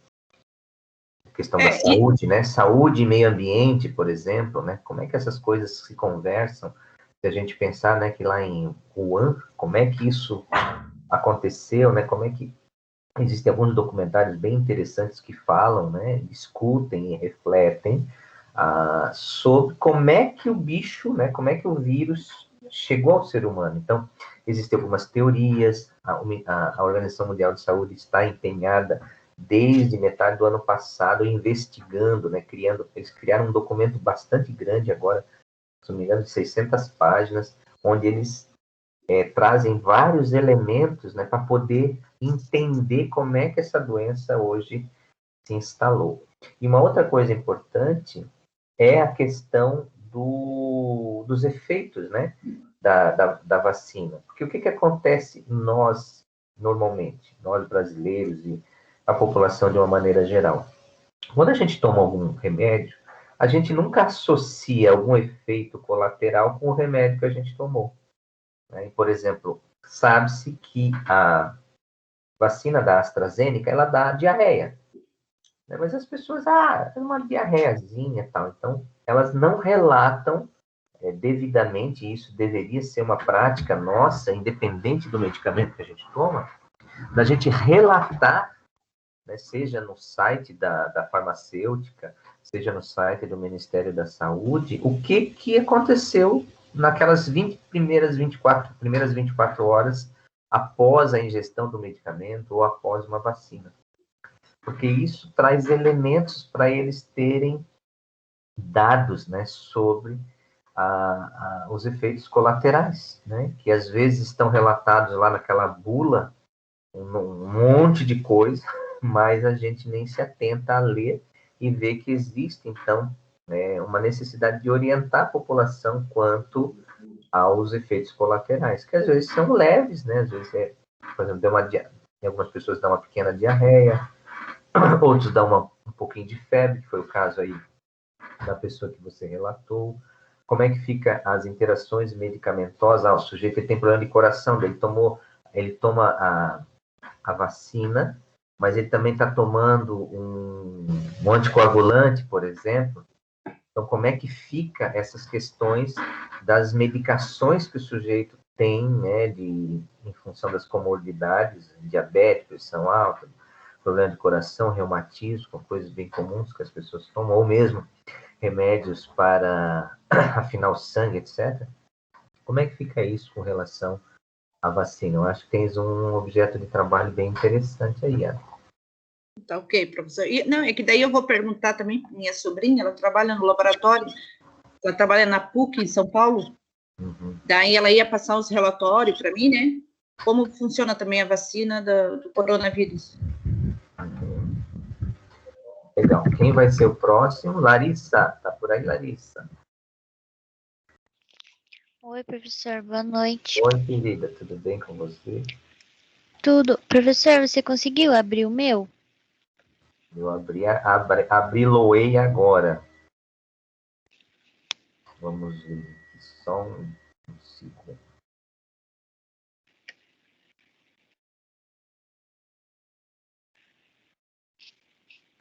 questão da saúde, né, saúde e meio ambiente, por exemplo, né, como é que essas coisas se conversam, se a gente pensar, né, que lá em Wuhan, como é que isso aconteceu, né, como é que existem alguns documentários bem interessantes que falam, né, discutem e refletem sobre como é que o bicho, né, como é que o vírus chegou ao ser humano. Então, existem algumas teorias, a Organização Mundial de Saúde está empenhada desde metade do ano passado investigando, né, eles criaram um documento bastante grande agora, se não me engano, de 600 páginas, onde eles trazem vários elementos, né, para poder entender como é que essa doença hoje se instalou. E uma outra coisa importante é a questão dos efeitos, né, da vacina. Porque o que acontece normalmente, nós brasileiros e a população de uma maneira geral? Quando a gente toma algum remédio, a gente nunca associa algum efeito colateral com o remédio que a gente tomou. Né? Por exemplo, sabe-se que a vacina da AstraZeneca, ela dá diarreia. Né? Mas as pessoas, é uma diarreiazinha e tal. Então, elas não relatam devidamente, isso deveria ser uma prática nossa, independente do medicamento que a gente toma, da gente relatar, né, seja no site da farmacêutica, seja no site do Ministério da Saúde, o que aconteceu naquelas primeiras 24 horas após a ingestão do medicamento ou após uma vacina. Porque isso traz elementos para eles terem dados, né, sobre os efeitos colaterais, né, que às vezes estão relatados lá naquela bula, um monte de coisa, mas a gente nem se atenta a ler e ver que existe, então, uma necessidade de orientar a população quanto aos efeitos colaterais, que às vezes são leves, né, às vezes por exemplo, algumas pessoas dão uma pequena diarreia, outros dão um pouquinho de febre, que foi o caso aí da pessoa que você relatou. Como é que fica as interações medicamentosas? O sujeito tem problema de coração, ele toma a vacina, mas ele também está tomando um anticoagulante, por exemplo. Então, como é que fica essas questões das medicações que o sujeito tem, né, em função das comorbidades, diabetes, pressão alta, problema de coração, reumatismo, coisas bem comuns que as pessoas tomam, ou mesmo remédios para afinar o sangue, etc. Como é que fica isso com relação à vacina? Eu acho que tens um objeto de trabalho bem interessante aí, Ana. Tá ok, professor. Não, é que daí eu vou perguntar também para minha sobrinha, ela trabalha no laboratório, ela trabalha na PUC em São Paulo, daí ela ia passar os relatórios para mim, né? Como funciona também a vacina do coronavírus. Legal. Quem vai ser o próximo? Larissa. Tá por aí, Larissa? Oi, professor. Boa noite. Oi, querida. Tudo bem com você? Tudo. Professor, você conseguiu abrir o meu? Eu abri-lo-ei agora. Vamos ver. Só um segundo.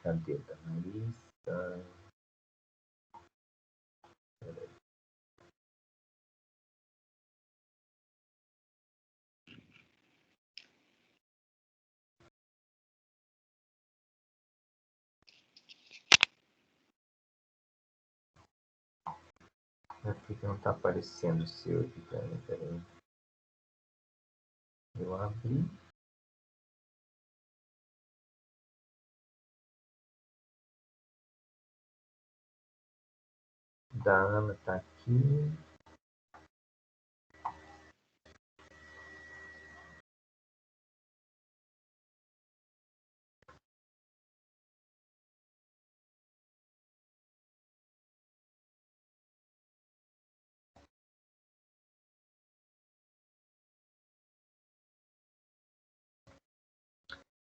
Cadê a Larissa? Por que não está aparecendo o seu aqui? Peraí. Eu abri. Da Ana está aqui.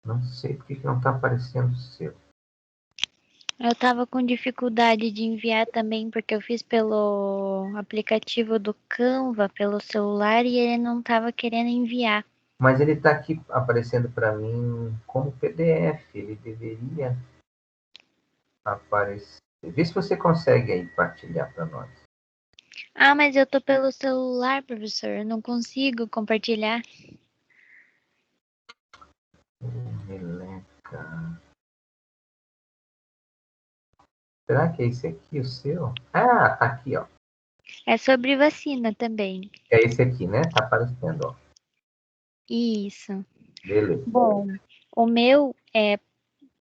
Não sei por que não está aparecendo o seu. Eu tava com dificuldade de enviar também, porque eu fiz pelo aplicativo do Canva, pelo celular, e ele não tava querendo enviar. Mas ele está aqui aparecendo para mim como PDF. Ele deveria aparecer. Vê se você consegue aí partilhar para nós. Ah, mas eu tô pelo celular, professor. Eu não consigo compartilhar. Meleca. Será que é esse aqui o seu? Ah, tá aqui, ó. É sobre vacina também. É esse aqui, né? Tá aparecendo, ó. Isso. Beleza. Bom, o meu é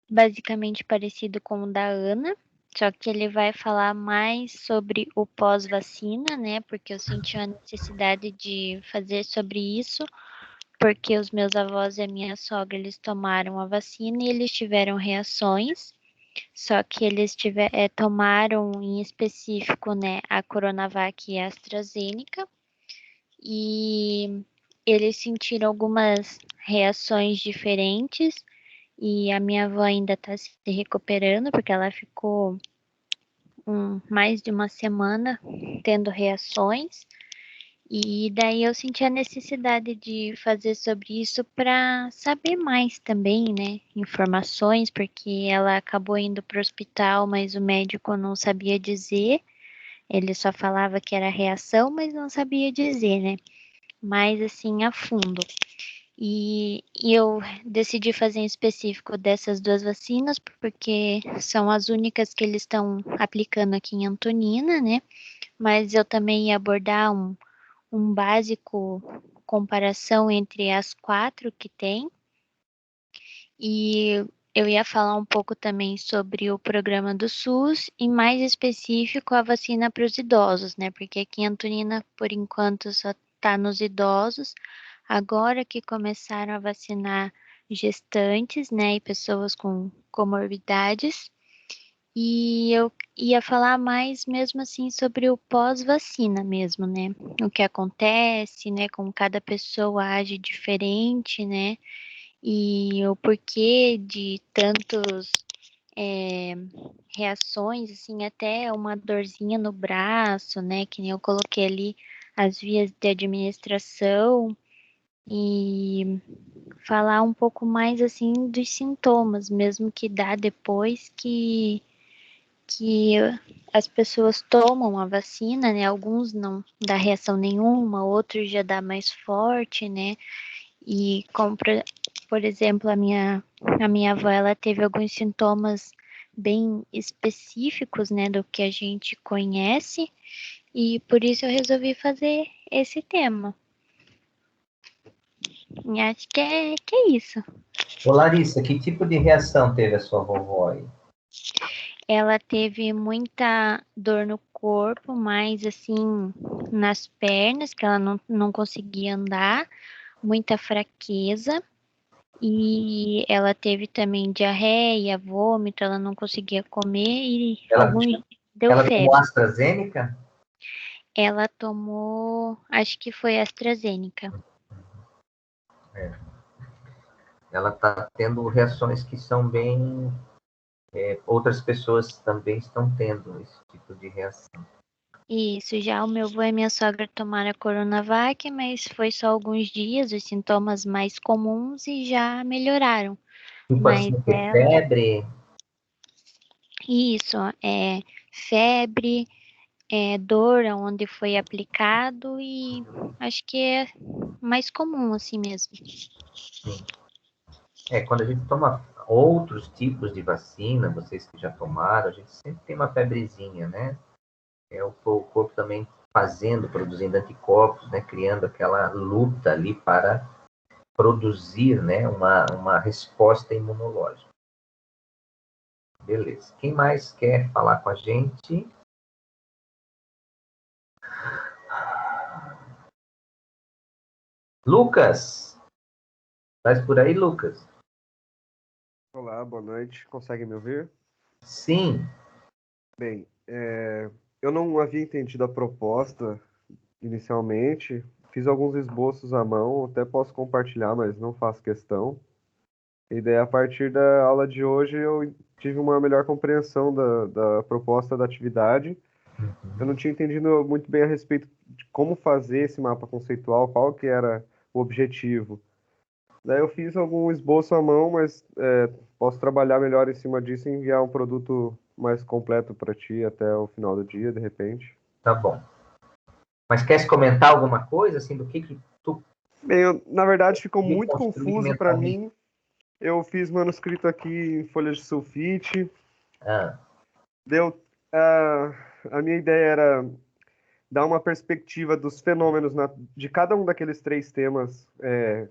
basicamente parecido com o da Ana, só que ele vai falar mais sobre o pós-vacina, né? Porque eu senti a necessidade de fazer sobre isso, porque os meus avós e a minha sogra, eles tomaram a vacina e eles tiveram reações, só que eles tomaram em específico, né, a Coronavac e a AstraZeneca, e eles sentiram algumas reações diferentes, e a minha avó ainda está se recuperando, porque ela ficou mais de uma semana tendo reações. E daí eu senti a necessidade de fazer sobre isso para saber mais também, né? Informações, porque ela acabou indo para o hospital, mas o médico não sabia dizer. Ele só falava que era reação, mas não sabia dizer, né? Mais assim a fundo. E eu decidi fazer em específico dessas duas vacinas, porque são as únicas que eles estão aplicando aqui em Antonina, né? Mas eu também ia abordar um básico comparação entre as 4 que tem. E eu ia falar um pouco também sobre o programa do SUS e mais específico a vacina para os idosos, né? Porque aqui em Antonina, por enquanto, só está nos idosos. Agora que começaram a vacinar gestantes, né, e pessoas com comorbidades. E eu ia falar mais mesmo assim sobre o pós-vacina mesmo, né? O que acontece, né? Como cada pessoa age diferente, né? E o porquê de tantos reações, assim, até uma dorzinha no braço, né? Que nem eu coloquei ali as vias de administração e falar um pouco mais assim dos sintomas, mesmo que dá depois que as pessoas tomam a vacina, né? Alguns não dá reação nenhuma, outros já dá mais forte, né? E como, por exemplo, a minha avó, ela teve alguns sintomas bem específicos, né, do que a gente conhece, e por isso eu resolvi fazer esse tema. E acho que é isso. Ô, Larissa, que tipo de reação teve a sua vovó aí? Ela teve muita dor no corpo, mas assim, nas pernas, que ela não conseguia andar, muita fraqueza, e ela teve também diarreia, vômito, ela não conseguia comer e deu Ela tomou febre. AstraZeneca? Ela tomou, acho que foi AstraZeneca. Ela está tendo reações que são bem... outras pessoas também estão tendo esse tipo de reação. Isso, já o meu avô e minha sogra tomaram a Coronavac, mas foi só alguns dias, os sintomas mais comuns e já melhoraram. Tipo Mas assim, ter febre? Isso, febre, dor onde foi aplicado e acho que é mais comum assim mesmo. Sim. Quando a gente toma outros tipos de vacina, vocês que já tomaram, a gente sempre tem uma febrezinha, né? O corpo também produzindo anticorpos, né? Criando aquela luta ali para produzir, né? Uma resposta imunológica. Beleza. Quem mais quer falar com a gente? Lucas! Estás por aí, Lucas? Olá, boa noite. Consegue me ouvir? Sim. Bem, eu não havia entendido a proposta inicialmente. Fiz alguns esboços à mão, até posso compartilhar, mas não faço questão. E daí, a partir da aula de hoje, eu tive uma melhor compreensão da proposta da atividade. Eu não tinha entendido muito bem a respeito de como fazer esse mapa conceitual, qual que era o objetivo. Daí eu fiz algum esboço à mão, mas posso trabalhar melhor em cima disso e enviar um produto mais completo para ti até o final do dia, de repente. Tá bom. Mas queres comentar alguma coisa, assim, do que tu... Bem, na verdade, ficou Me muito construir confuso para mentalmente. mim. Eu fiz manuscrito aqui em folha de sulfite. A minha ideia era dar uma perspectiva dos fenômenos de cada um daqueles 3 temas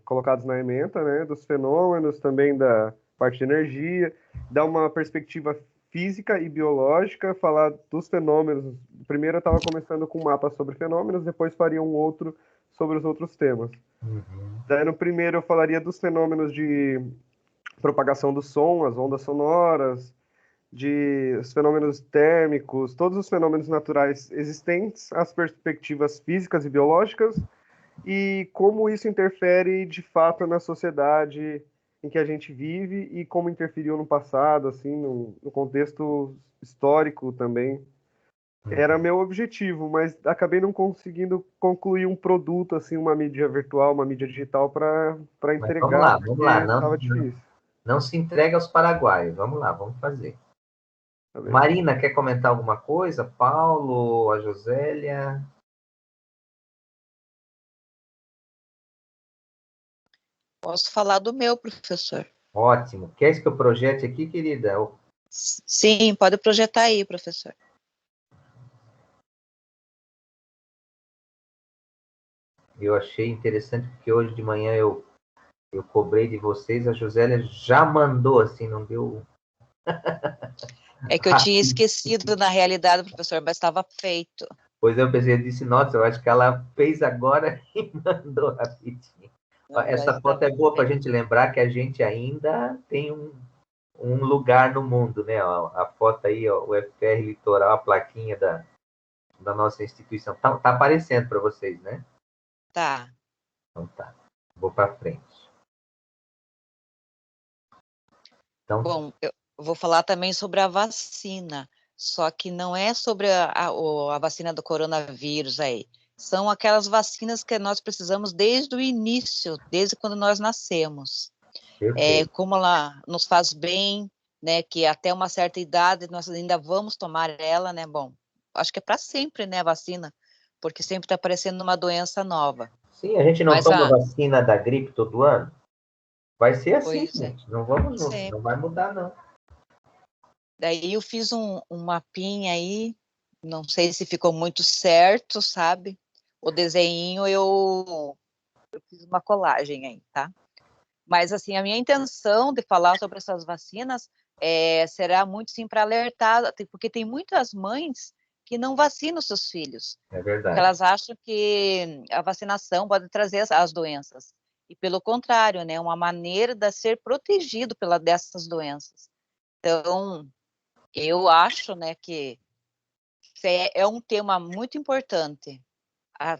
colocados na ementa, né? Dos fenômenos, também da parte de energia, dar uma perspectiva física e biológica, falar dos fenômenos. Primeiro eu estava começando com um mapa sobre fenômenos, depois faria um outro sobre os outros temas. Daí no primeiro eu falaria dos fenômenos de propagação do som, as ondas sonoras, os fenômenos térmicos, todos os fenômenos naturais existentes, as perspectivas físicas e biológicas, e como isso interfere de fato na sociedade em que a gente vive e como interferiu no passado, assim, no contexto histórico também. Era meu objetivo, mas acabei não conseguindo concluir um produto, assim, uma mídia virtual, uma mídia digital para entregar, Vamos lá. estava difícil. Não se entrega aos paraguaios. Vamos lá, vamos fazer. Tá bem. Marina, quer comentar alguma coisa? Paulo, a Josélia? Posso falar do meu, professor. Ótimo. Queres que eu projete aqui, querida? Sim, pode projetar aí, professor. Eu achei interessante porque hoje de manhã eu cobrei de vocês, a Josélia já mandou, assim, não deu... É que eu tinha esquecido, na realidade, professor, mas estava feito. Pois eu pensei, eu disse, nossa, eu acho que ela fez agora e mandou rapidinho. Não, já Essa foto estava é boa para a feito. gente lembrar que a gente ainda tem um lugar no mundo, né? Ó, a foto aí, ó, o FPR Litoral, a plaquinha da nossa instituição. Tá aparecendo para vocês, né? Tá. Então tá. Vou para frente. Então, Bom, eu vou falar também sobre a vacina, só que não é sobre a vacina do coronavírus aí. São aquelas vacinas que nós precisamos desde o início, desde quando nós nascemos. perfeito. Como ela nos faz bem, né, que até uma certa idade nós ainda vamos tomar ela, né, bom, acho que é para sempre, né, a vacina, porque sempre está aparecendo uma doença nova. Sim, a gente não Mas toma vacina da gripe todo ano? Vai ser assim, pois é, gente. Não sempre. vai mudar, não. Daí eu fiz um mapinha aí, não sei se ficou muito certo, sabe? O desenho eu fiz uma colagem aí, tá? Mas, assim, a minha intenção de falar sobre essas vacinas será muito, sim, para alertar, porque tem muitas mães que não vacinam seus filhos, É porque verdade. elas acham que a vacinação pode trazer as doenças. E, pelo contrário, né, uma maneira de ser protegido dessas doenças. Então, eu acho, né, que é um tema muito importante,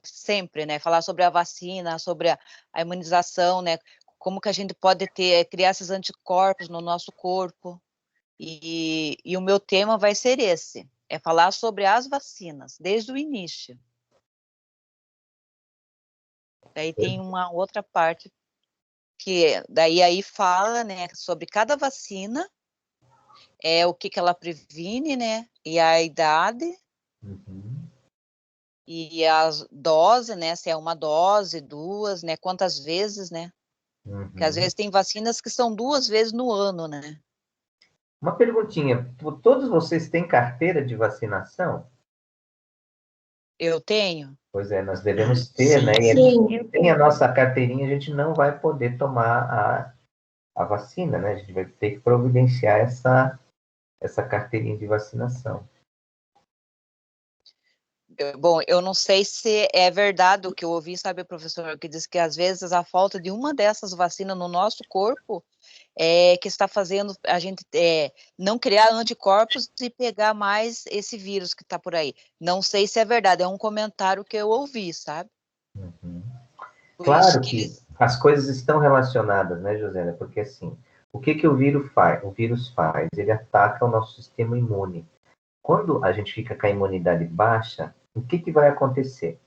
sempre, né, falar sobre a vacina, sobre a imunização, né, como que a gente pode criar esses anticorpos no nosso corpo, e o meu tema vai ser esse, é falar sobre as vacinas, desde o início. Daí tem uma outra parte que daí aí fala, né, sobre cada vacina, o que ela previne, né, e a idade, Uhum. e as doses, né, se é uma dose, duas, né, quantas vezes, né, porque às Uhum. vezes tem vacinas que são 2 vezes no ano, né. Uma perguntinha. Todos vocês têm carteira de vacinação? Eu tenho? Pois é, nós devemos ter, né? Sim. E Sim. sem a nossa carteirinha, a gente não vai poder tomar a vacina, né? A gente vai ter que providenciar essa carteirinha de vacinação. Bom, eu não sei se é verdade o que eu ouvi, sabe, professor, que diz que às vezes a falta de uma dessas vacinas no nosso corpo que está fazendo a gente não criar anticorpos e pegar mais esse vírus que está por aí. Não sei se é verdade, é um comentário que eu ouvi, sabe? Uhum. Por isso Claro que que eles... as coisas estão relacionadas, né, Josélia? Porque assim, o que o vírus faz? O vírus faz, ele ataca o nosso sistema imune. Quando a gente fica com a imunidade baixa, o que vai acontecer?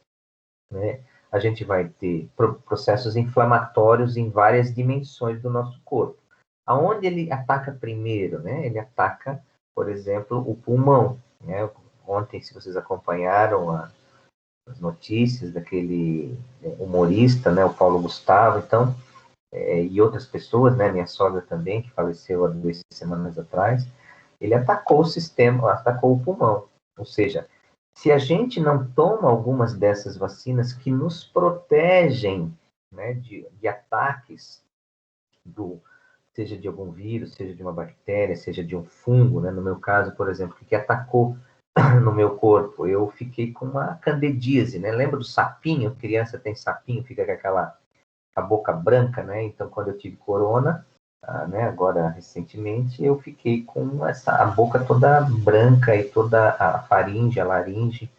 Né? A gente vai ter processos inflamatórios em várias dimensões do nosso corpo. Aonde ele ataca primeiro, né? Ele ataca, por exemplo, o pulmão, né? Ontem, se vocês acompanharam as notícias daquele humorista, né, o Paulo Gustavo, então, e outras pessoas, né, minha sogra também, que faleceu há 2 semanas atrás, ele atacou o sistema, atacou o pulmão. Ou seja, se a gente não toma algumas dessas vacinas que nos protegem, né, de ataques, seja de algum vírus, seja de uma bactéria, seja de um fungo, né, no meu caso, por exemplo, que atacou no meu corpo, eu fiquei com uma candidíase, né? Lembra do sapinho? Criança tem sapinho, fica com a boca branca, né? Então, quando eu tive corona, né, agora recentemente, eu fiquei com a boca toda branca e toda a faringe, a laringe,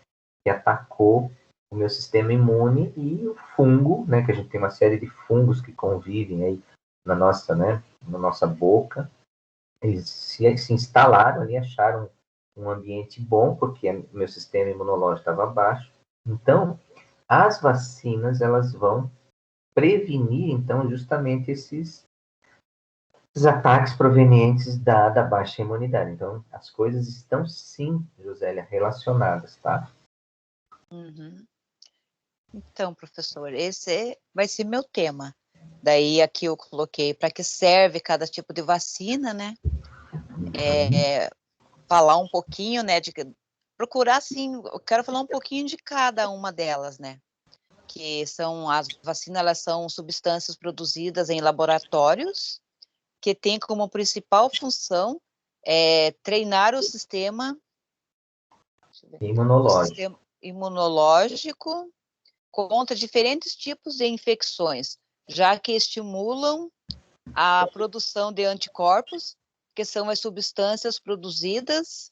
que atacou o meu sistema imune e o fungo, né, que a gente tem uma série de fungos que convivem aí na nossa boca, eles se instalaram ali, acharam um ambiente bom, porque meu sistema imunológico estava baixo. Então, as vacinas, elas vão prevenir, então, justamente esses ataques provenientes da baixa imunidade. Então, as coisas estão, sim, Josélia, relacionadas, tá? Uhum. Então, professor, esse vai ser meu tema. Daí aqui eu coloquei para que serve cada tipo de vacina, né? Falar um pouquinho, né, procurar, assim, eu quero falar um pouquinho de cada uma delas, né? que as vacinas, elas são substâncias produzidas em laboratórios que têm como principal função treinar o sistema imunológico contra diferentes tipos de infecções, já que estimulam a produção de anticorpos, que são as substâncias produzidas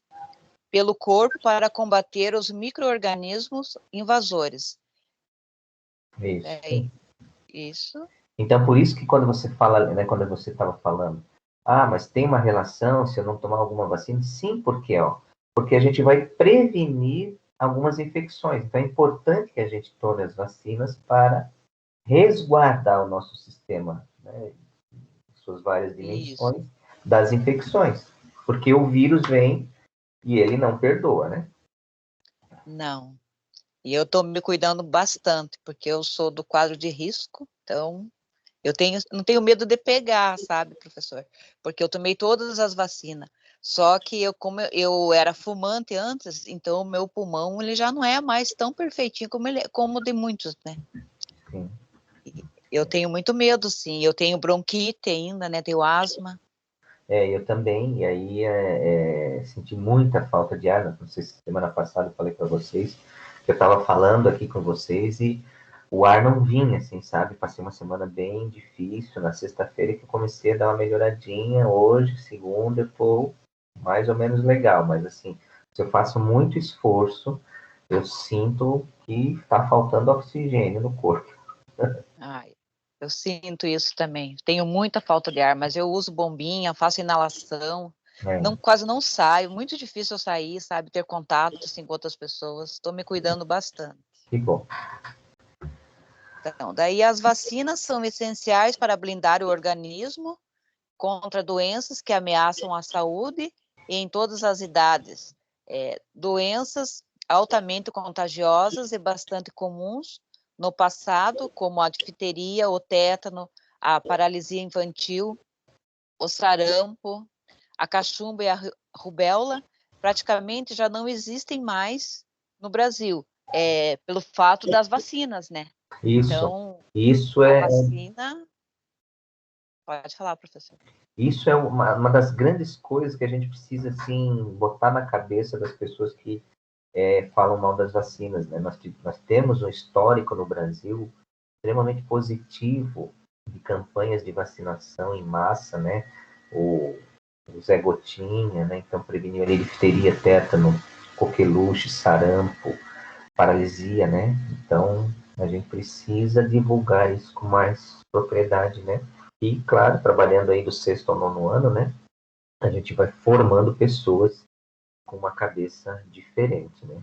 pelo corpo para combater os micro-organismos invasores. Isso. Isso. Então, por isso que quando você fala, né, quando você estava falando, mas tem uma relação se eu não tomar alguma vacina? Sim, porque a gente vai prevenir algumas infecções. Então, é importante que a gente tome as vacinas para resguardar o nosso sistema, né, em suas várias dimensões, das infecções. Porque o vírus vem e ele não perdoa, né? Não. E eu estou me cuidando bastante, porque eu sou do quadro de risco, então não tenho medo de pegar, sabe, professor? Porque eu tomei todas as vacinas. Só que como eu era fumante antes, então o meu pulmão ele já não é mais tão perfeitinho como de muitos, né? Sim. Eu tenho muito medo, sim. Eu tenho bronquite ainda, né? Tenho asma. Eu também, e aí senti muita falta de ar. Não sei se semana passada eu falei para vocês, que eu estava falando aqui com vocês e o ar não vinha, assim, sabe? Passei uma semana bem difícil. Na sexta-feira que eu comecei a dar uma melhoradinha. Hoje, segunda, eu tô mais ou menos legal, mas assim, se eu faço muito esforço, eu sinto que está faltando oxigênio no corpo. Ai, eu sinto isso também. Tenho muita falta de ar, mas eu uso bombinha, faço inalação, quase não saio. Muito difícil eu sair, sabe, ter contato assim, com outras pessoas. Estou me cuidando bastante. Que bom. Então, daí as vacinas são essenciais para blindar o organismo contra doenças que ameaçam a saúde e em todas as idades. Doenças altamente contagiosas e bastante comuns no passado, como a difteria, o tétano, a paralisia infantil, o sarampo, a cachumba e a rubéola, praticamente já não existem mais no Brasil, pelo fato das vacinas, né? Isso. Então, isso a vacina... Pode falar, professor. Isso é uma das grandes coisas que a gente precisa, assim, botar na cabeça das pessoas que falam mal das vacinas, né? Nós temos um histórico no Brasil extremamente positivo de campanhas de vacinação em massa, né? O Zé Gotinha, né? Então, preveniu ali difteria, tétano, coqueluche, sarampo, paralisia, né? Então, a gente precisa divulgar isso com mais propriedade, né? E, claro, trabalhando aí do 6º ao 9º ano, né? A gente vai formando pessoas com uma cabeça diferente, né?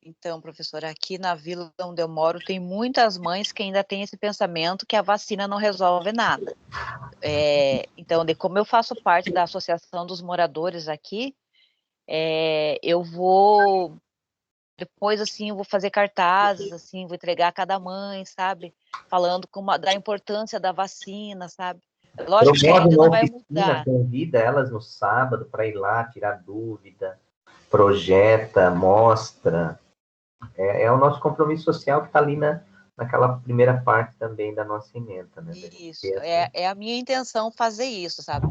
Então, professora, aqui na vila onde eu moro, tem muitas mães que ainda têm esse pensamento que a vacina não resolve nada. Então, como eu faço parte da associação dos moradores aqui, eu vou, depois, assim, eu vou fazer cartazes, assim, vou entregar a cada mãe, sabe? Falando da importância da vacina, sabe? Lógico que ainda não vai mudar. Convida elas no sábado para ir lá, tirar dúvida, projeta, mostra. É o nosso compromisso social que está ali naquela primeira parte também da nossa ementa, né? Isso, é a minha intenção fazer isso, sabe?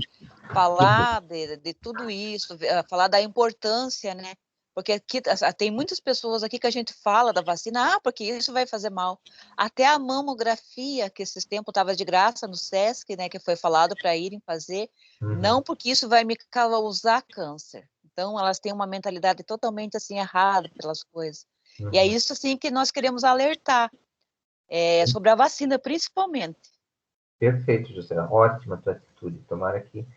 Falar de tudo isso, falar da importância, né? Porque aqui tem muitas pessoas aqui que a gente fala da vacina, porque isso vai fazer mal. Até a mamografia, que esses tempos estava de graça no SESC, né? Que foi falado para irem fazer, não porque isso vai me causar câncer. Então, elas têm uma mentalidade totalmente assim errada pelas coisas. E é isso assim que nós queremos alertar. Sobre a vacina, principalmente. Perfeito, José. Ótima a tua atitude. Tomara que, de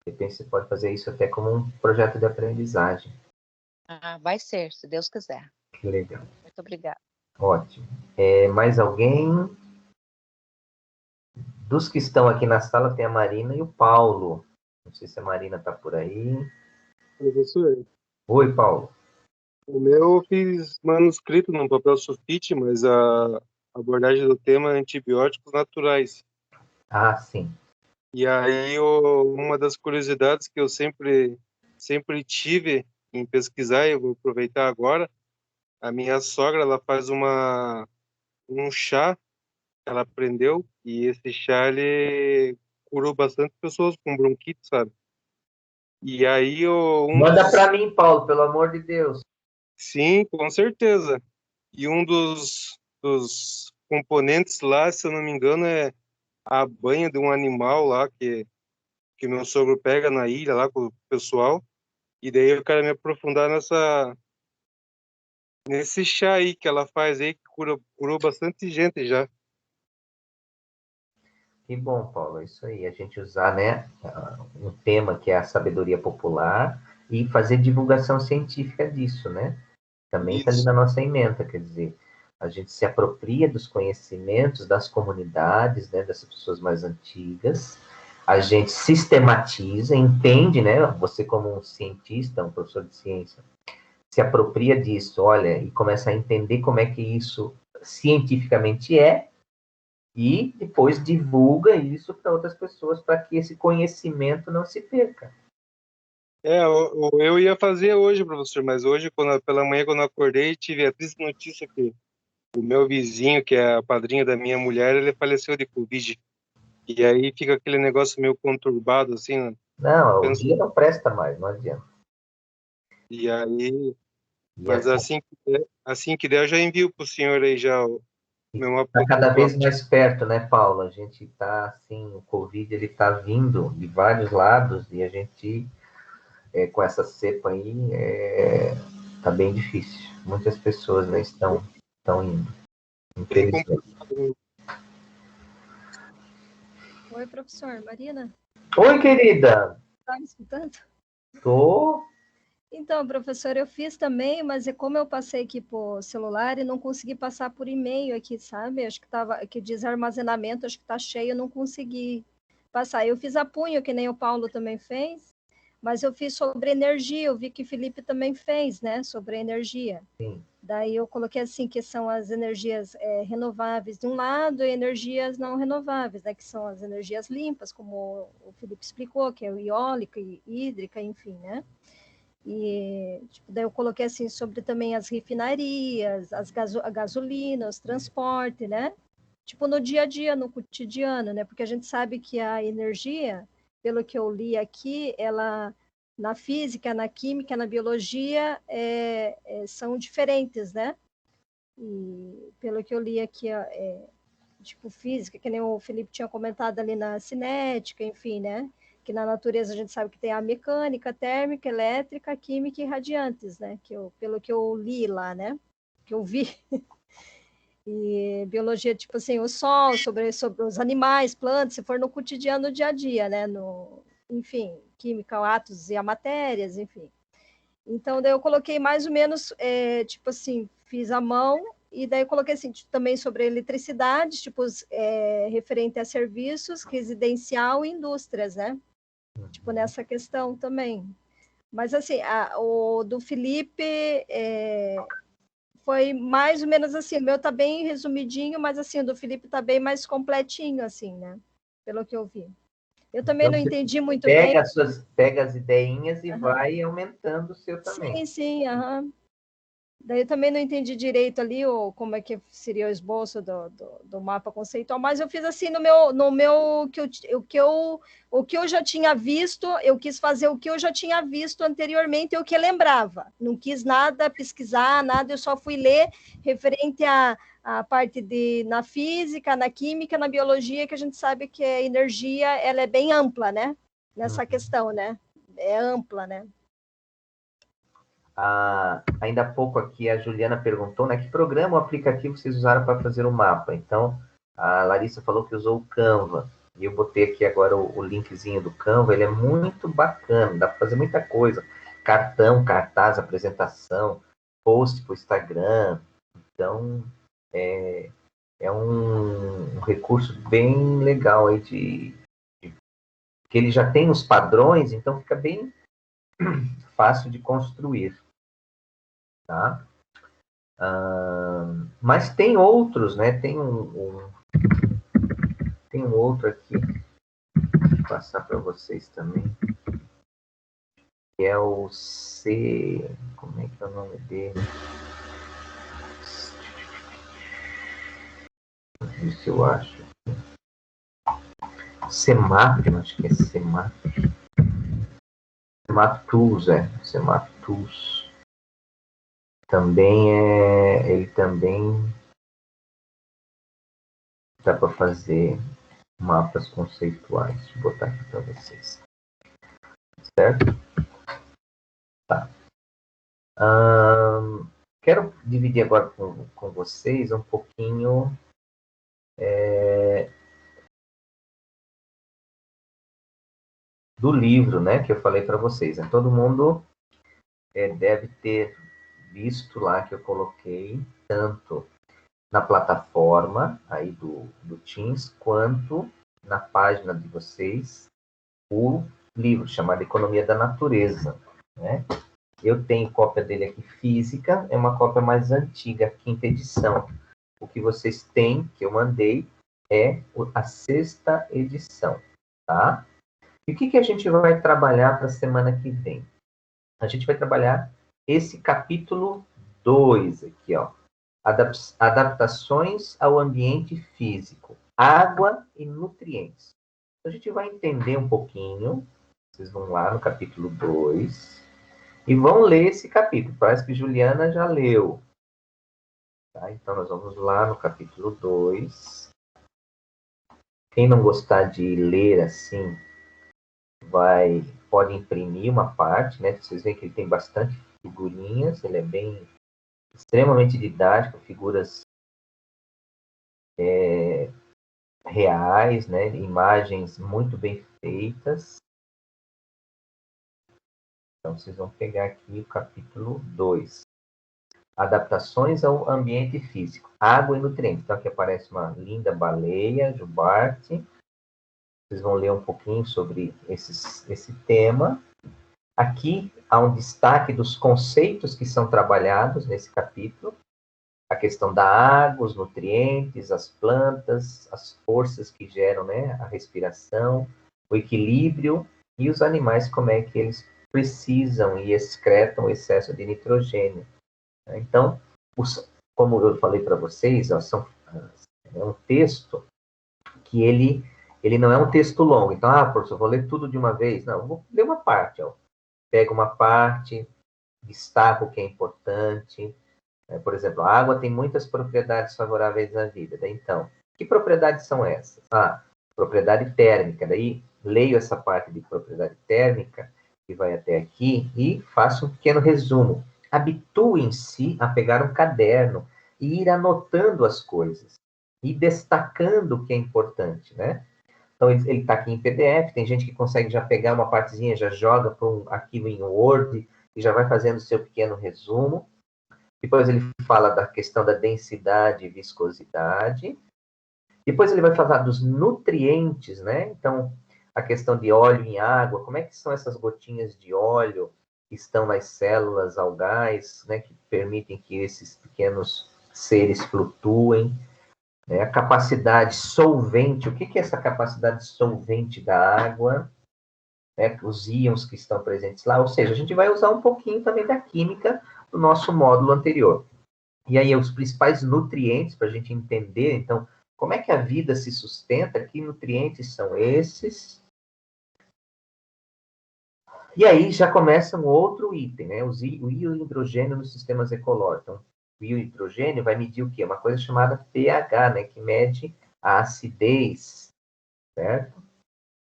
repente, você pode fazer isso até como um projeto de aprendizagem. Vai ser, se Deus quiser. Que legal. Muito obrigada. Ótimo. Mais alguém? Dos que estão aqui na sala, tem a Marina e o Paulo. Não sei se a Marina está por aí. Professor. Oi, Paulo. O meu eu fiz manuscrito num papel sulfite, mas a abordagem do tema é antibióticos naturais. Sim. E aí, uma das curiosidades que eu sempre tive em pesquisar, eu vou aproveitar agora, a minha sogra, ela faz um um chá que ela aprendeu, e esse chá, ele curou bastante pessoas com bronquite, sabe? E aí, Manda para mim, Paulo, pelo amor de Deus. Sim, com certeza. E um dos componentes lá, se eu não me engano, é a banha de um animal lá que meu sogro pega na ilha lá com o pessoal. E daí eu quero me aprofundar nesse chá aí que ela faz aí, que curou bastante gente já. Que bom, Paulo, é isso aí. A gente usar, né, um tema que é a sabedoria popular e fazer divulgação científica disso, né? Também está ali na nossa ementa, quer dizer, a gente se apropria dos conhecimentos das comunidades, né, dessas pessoas mais antigas, a gente sistematiza, entende, né? Você como um cientista, um professor de ciência, se apropria disso, olha, e começa a entender como é que isso cientificamente é, e depois divulga isso para outras pessoas, para que esse conhecimento não se perca. Eu ia fazer hoje, professor, mas hoje, pela manhã, quando eu acordei, tive a triste notícia que o meu vizinho, que é a padrinha da minha mulher, ele faleceu de Covid. E aí fica aquele negócio meio conturbado, assim, né? Não, o dia não presta mais, não adianta. E aí, mas assim que der, eu já envio para o senhor aí já o meu mapa. Está cada vez mais perto, né, Paulo? A gente está, assim, o Covid, ele está vindo de vários lados e a gente, com essa cepa aí, está bem difícil. Muitas pessoas, né, estão indo, infelizmente. Oi, professor. Marina? Oi, querida. Está me escutando? Tô. Então, professor, eu fiz também, mas é como eu passei aqui por celular e não consegui passar por e-mail aqui, sabe? Acho que diz armazenamento, acho que está cheio, eu não consegui passar. Eu fiz a punho, que nem o Paulo também fez, mas eu fiz sobre energia, eu vi que o Felipe também fez, né? Sobre energia. Sim. Daí eu coloquei assim, que são as energias renováveis de um lado e energias não renováveis, né? Que são as energias limpas, como o Felipe explicou, que é eólica e hídrica, enfim, né? E tipo, daí eu coloquei assim sobre também as refinarias, a gasolina, os transportes, né? Tipo no dia a dia, no cotidiano, né? Porque a gente sabe que a energia, pelo que eu li aqui, ela na física, na química, na biologia são diferentes, né? E pelo que eu li aqui, tipo física, que nem o Felipe tinha comentado ali na cinética, enfim, né? Que na natureza a gente sabe que tem a mecânica, térmica, elétrica, química e radiantes, né? Pelo que eu li lá, né? Que eu vi. E biologia, tipo assim, o sol, sobre os animais, plantas, se for no cotidiano, no dia a dia, né? Enfim, química, átomos e a matérias, enfim. Então, daí eu coloquei mais ou menos, tipo assim, fiz a mão, e daí eu coloquei assim, também sobre eletricidade, tipo, referente a serviços, residencial e indústrias, né? Tipo, nessa questão também. Mas, assim, o do Felipe foi mais ou menos assim, o meu tá bem resumidinho, mas, assim, o do Felipe tá bem mais completinho, assim, né? Pelo que eu vi. Eu também Então, não entendi muito bem. Pega as ideinhas e vai aumentando o seu também. Sim, aham. Daí eu também não entendi direito ali como é que seria o esboço do mapa conceitual, mas eu fiz assim no meu o que eu já tinha visto, eu quis fazer o que eu já tinha visto anteriormente e o que lembrava. Não quis nada pesquisar, nada, eu só fui ler referente à parte na física, na química, na biologia, que a gente sabe que a energia ela é bem ampla, né? Nessa questão, né? É ampla, né? Ainda há pouco aqui a Juliana perguntou, né, que programa ou aplicativo vocês usaram para fazer o mapa? Então, a Larissa falou que usou o Canva, e eu botei aqui agora o linkzinho do Canva, ele é muito bacana, dá para fazer muita coisa, cartão, cartaz, apresentação, post para o Instagram, então é um recurso bem legal aí que ele já tem os padrões, então fica bem fácil de construir. Tá? Mas tem outros, né? Tem tem um outro aqui, vou passar para vocês também, que é o como é que é o nome dele? ver se eu acho. Semap, acho que é Semap. Sematus, Sematus. Também ele também dá para fazer mapas conceituais. Deixa eu botar aqui para vocês. Certo? Tá. Quero dividir agora com vocês um pouquinho do livro, né, que eu falei para vocês. Todo mundo deve ter visto lá que eu coloquei tanto na plataforma aí do Teams, quanto na página de vocês, o livro chamado Economia da Natureza, né? Eu tenho cópia dele aqui física, é uma cópia mais antiga, 5ª edição. O que vocês têm, que eu mandei, é a 6ª edição, tá? E o que a gente vai trabalhar para a semana que vem? A gente vai trabalhar esse capítulo 2 aqui, ó. Adaptações ao ambiente físico, água e nutrientes. A gente vai entender um pouquinho, vocês vão lá no capítulo 2 e vão ler esse capítulo. Parece que Juliana já leu. Tá? Então, nós vamos lá no capítulo 2. Quem não gostar de ler assim, pode imprimir uma parte, né? Vocês veem que ele tem bastante figurinhas, ele é bem extremamente didático, figuras reais, né? Imagens muito bem feitas. Então, vocês vão pegar aqui o capítulo 2. Adaptações ao ambiente físico, água e nutrientes. Então, aqui aparece uma linda baleia, jubarte. Vocês vão ler um pouquinho sobre esse tema. Aqui há um destaque dos conceitos que são trabalhados nesse capítulo. A questão da água, os nutrientes, as plantas, as forças que geram, né, a respiração, o equilíbrio e os animais, como é que eles precisam e excretam o excesso de nitrogênio. Então, como eu falei para vocês, é um texto que ele não é um texto longo. Então, professor, eu vou ler tudo de uma vez. Não, eu vou ler uma parte. Ó. Pega uma parte, destaca o que é importante. Por exemplo, a água tem muitas propriedades favoráveis à vida. Então, que propriedades são essas? Propriedade térmica. Daí, leio essa parte de propriedade térmica, que vai até aqui, e faço um pequeno resumo. Habituem-se a pegar um caderno e ir anotando as coisas, e destacando o que é importante, né? Então, ele está aqui em PDF, tem gente que consegue já pegar uma partezinha, já joga para um arquivo em Word, e já vai fazendo o seu pequeno resumo. Depois ele fala da questão da densidade e viscosidade. Depois ele vai falar dos nutrientes, né? Então, a questão de óleo em água, como é que são essas gotinhas de óleo que estão nas células algais, né? Que permitem que esses pequenos seres flutuem. A capacidade solvente, o que é essa capacidade solvente da água? Os íons que estão presentes lá, ou seja, a gente vai usar um pouquinho também da química do nosso módulo anterior. E aí, os principais nutrientes, para a gente entender, então, como é que a vida se sustenta, que nutrientes são esses. E aí, já começa um outro item, né? O íon hidrogênio nos sistemas ecológicos. Então, o íon hidrogênio vai medir o quê? Uma coisa chamada pH, né? Que mede a acidez, certo?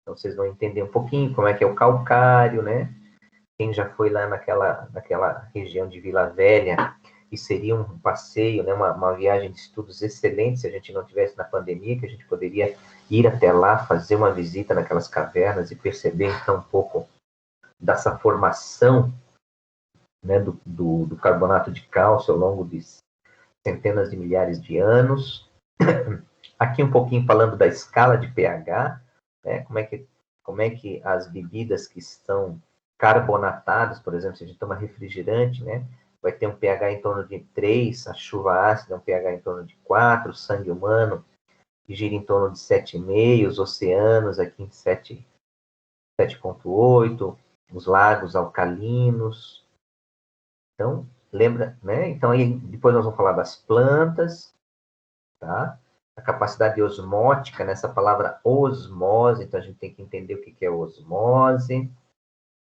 Então, vocês vão entender um pouquinho como é que é o calcário, né? Quem já foi lá naquela região de Vila Velha, e seria um passeio, né? Uma viagem de estudos excelente, se a gente não tivesse na pandemia, que a gente poderia ir até lá, fazer uma visita naquelas cavernas e perceber, então, um pouco dessa formação, né, do carbonato de cálcio ao longo de centenas de milhares de anos. Aqui um pouquinho falando da escala de pH, né, como é que as bebidas que estão carbonatadas, por exemplo, se a gente toma refrigerante, né, vai ter um pH em torno de 3, a chuva ácida um pH em torno de 4, o sangue humano que gira em torno de 7,5, os oceanos aqui em 7,8, os lagos alcalinos. Então, lembra, né? Então, aí, depois nós vamos falar das plantas, tá? a capacidade osmótica, nessa palavra osmose, então a gente tem que entender o que é osmose,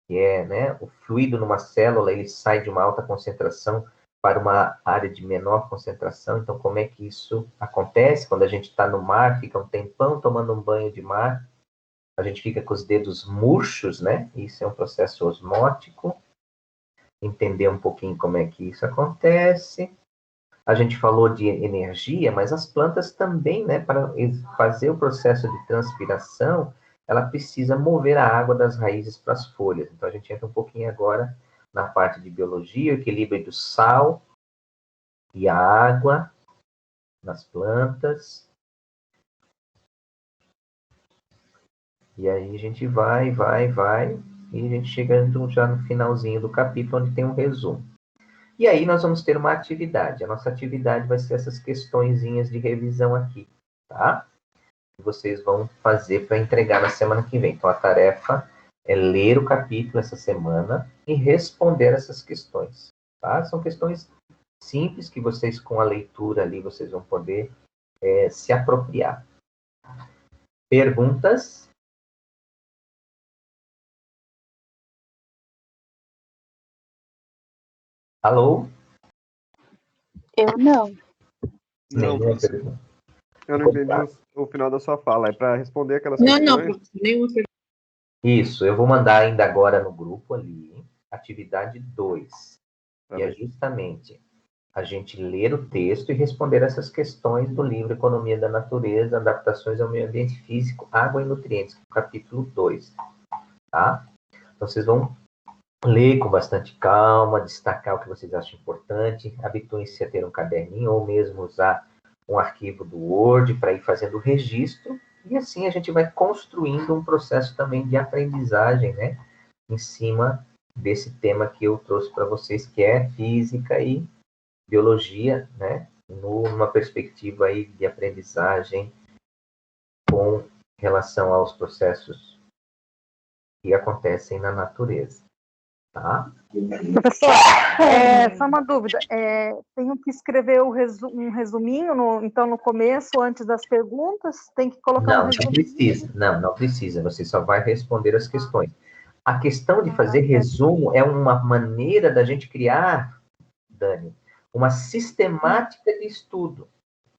que é, né, o fluido numa célula, ele sai de uma alta concentração para uma área de menor concentração, então como é que isso acontece? Quando a gente está no mar, fica um tempão tomando um banho de mar, a gente fica com os dedos murchos, né? Isso é um processo osmótico. Entender um pouquinho como é que isso acontece. A gente falou de energia, mas as plantas também, né, para fazer o processo de transpiração, ela precisa mover a água das raízes para as folhas. Então, a gente entra um pouquinho agora na parte de biologia, o equilíbrio do sal e a água nas plantas. E aí a gente vai, e a gente chega já no finalzinho do capítulo, onde tem um resumo. E aí nós vamos ter uma atividade. A nossa atividade vai ser essas questõezinhas de revisão aqui, tá? Que vocês vão fazer para entregar na semana que vem. Então, a tarefa é ler o capítulo essa semana e responder essas questões, tá? São questões simples que vocês, com a leitura ali, vocês vão poder se apropriar. Perguntas? Alô? Eu não. Não, Nenhuma pergunta. eu não entendi o final da sua fala. É para responder aquelas Não, questões? professor, nenhuma pergunta. Isso, eu vou mandar ainda agora no grupo ali, atividade 2. Tá E é justamente a gente ler o texto e responder essas questões do livro Economia da Natureza, Adaptações ao Meio Ambiente Físico, Água e Nutrientes, capítulo 2. Tá? Então, vocês vão ler com bastante calma, destacar o que vocês acham importante, habituem-se a ter um caderninho ou mesmo usar um arquivo do Word para ir fazendo o registro, e assim a gente vai construindo um processo também de aprendizagem, né, em cima desse tema que eu trouxe para vocês, que é física e biologia, né, numa perspectiva aí de aprendizagem com relação aos processos que acontecem na natureza. Tá? Professor, só uma dúvida. Tenho que escrever um resuminho, então, no começo, antes das perguntas? Tem que colocar um resuminho? Não precisa. Não precisa. Você só vai responder as questões. A questão de fazer resumo é uma maneira da gente criar, Dani, uma sistemática de estudo.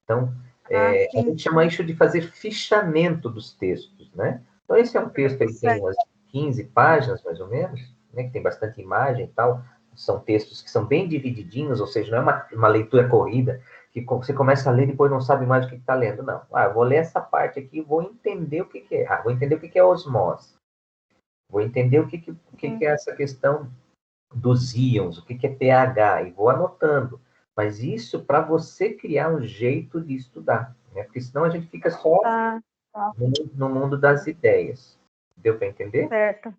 Então, a gente chama isso de fazer fichamento dos textos, né? Então, esse é um texto que tem umas 15 páginas, mais ou menos, né, que tem bastante imagem e tal. São textos que são bem divididinhos, ou seja, não é uma leitura corrida, que você começa a ler e depois não sabe mais o que está lendo. Não. Eu vou ler essa parte aqui e vou entender o que é. Vou entender o que é osmose. Vou entender o que é essa questão dos íons, o que é pH, e vou anotando. Mas isso para você criar um jeito de estudar, né? Porque senão a gente fica só no mundo das ideias. Deu para entender? Certo.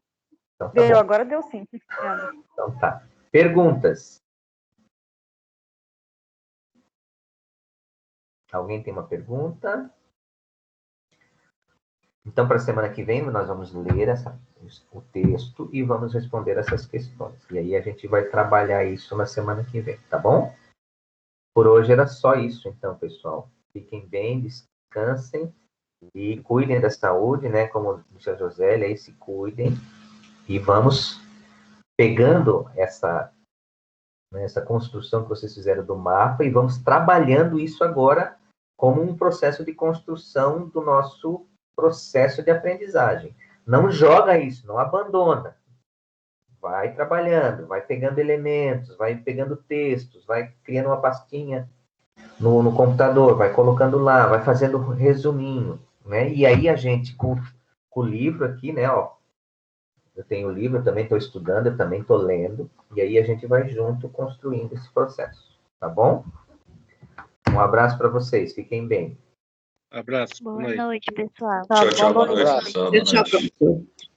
Então, tá bom. Agora deu sim. Então tá. Perguntas? Alguém tem uma pergunta? Então, para a semana que vem, nós vamos ler o texto e vamos responder essas questões. E aí a gente vai trabalhar isso na semana que vem, tá bom? Por hoje era só isso, então, pessoal. Fiquem bem, descansem e cuidem da saúde, né? Como disse a Josélia, aí se cuidem. E vamos pegando essa construção que vocês fizeram do mapa e vamos trabalhando isso agora como um processo de construção do nosso processo de aprendizagem. Não joga isso, não abandona. Vai trabalhando, vai pegando elementos, vai pegando textos, vai criando uma pastinha no computador, vai colocando lá, vai fazendo um resuminho, né? E aí a gente, com o livro aqui, né, ó, eu tenho o livro, eu também estou estudando, eu também estou lendo, e aí a gente vai junto construindo esse processo, tá bom? Um abraço para vocês, fiquem bem. Abraço. Boa noite, pessoal. Tchau, boa noite, pessoal. Tchau, professor.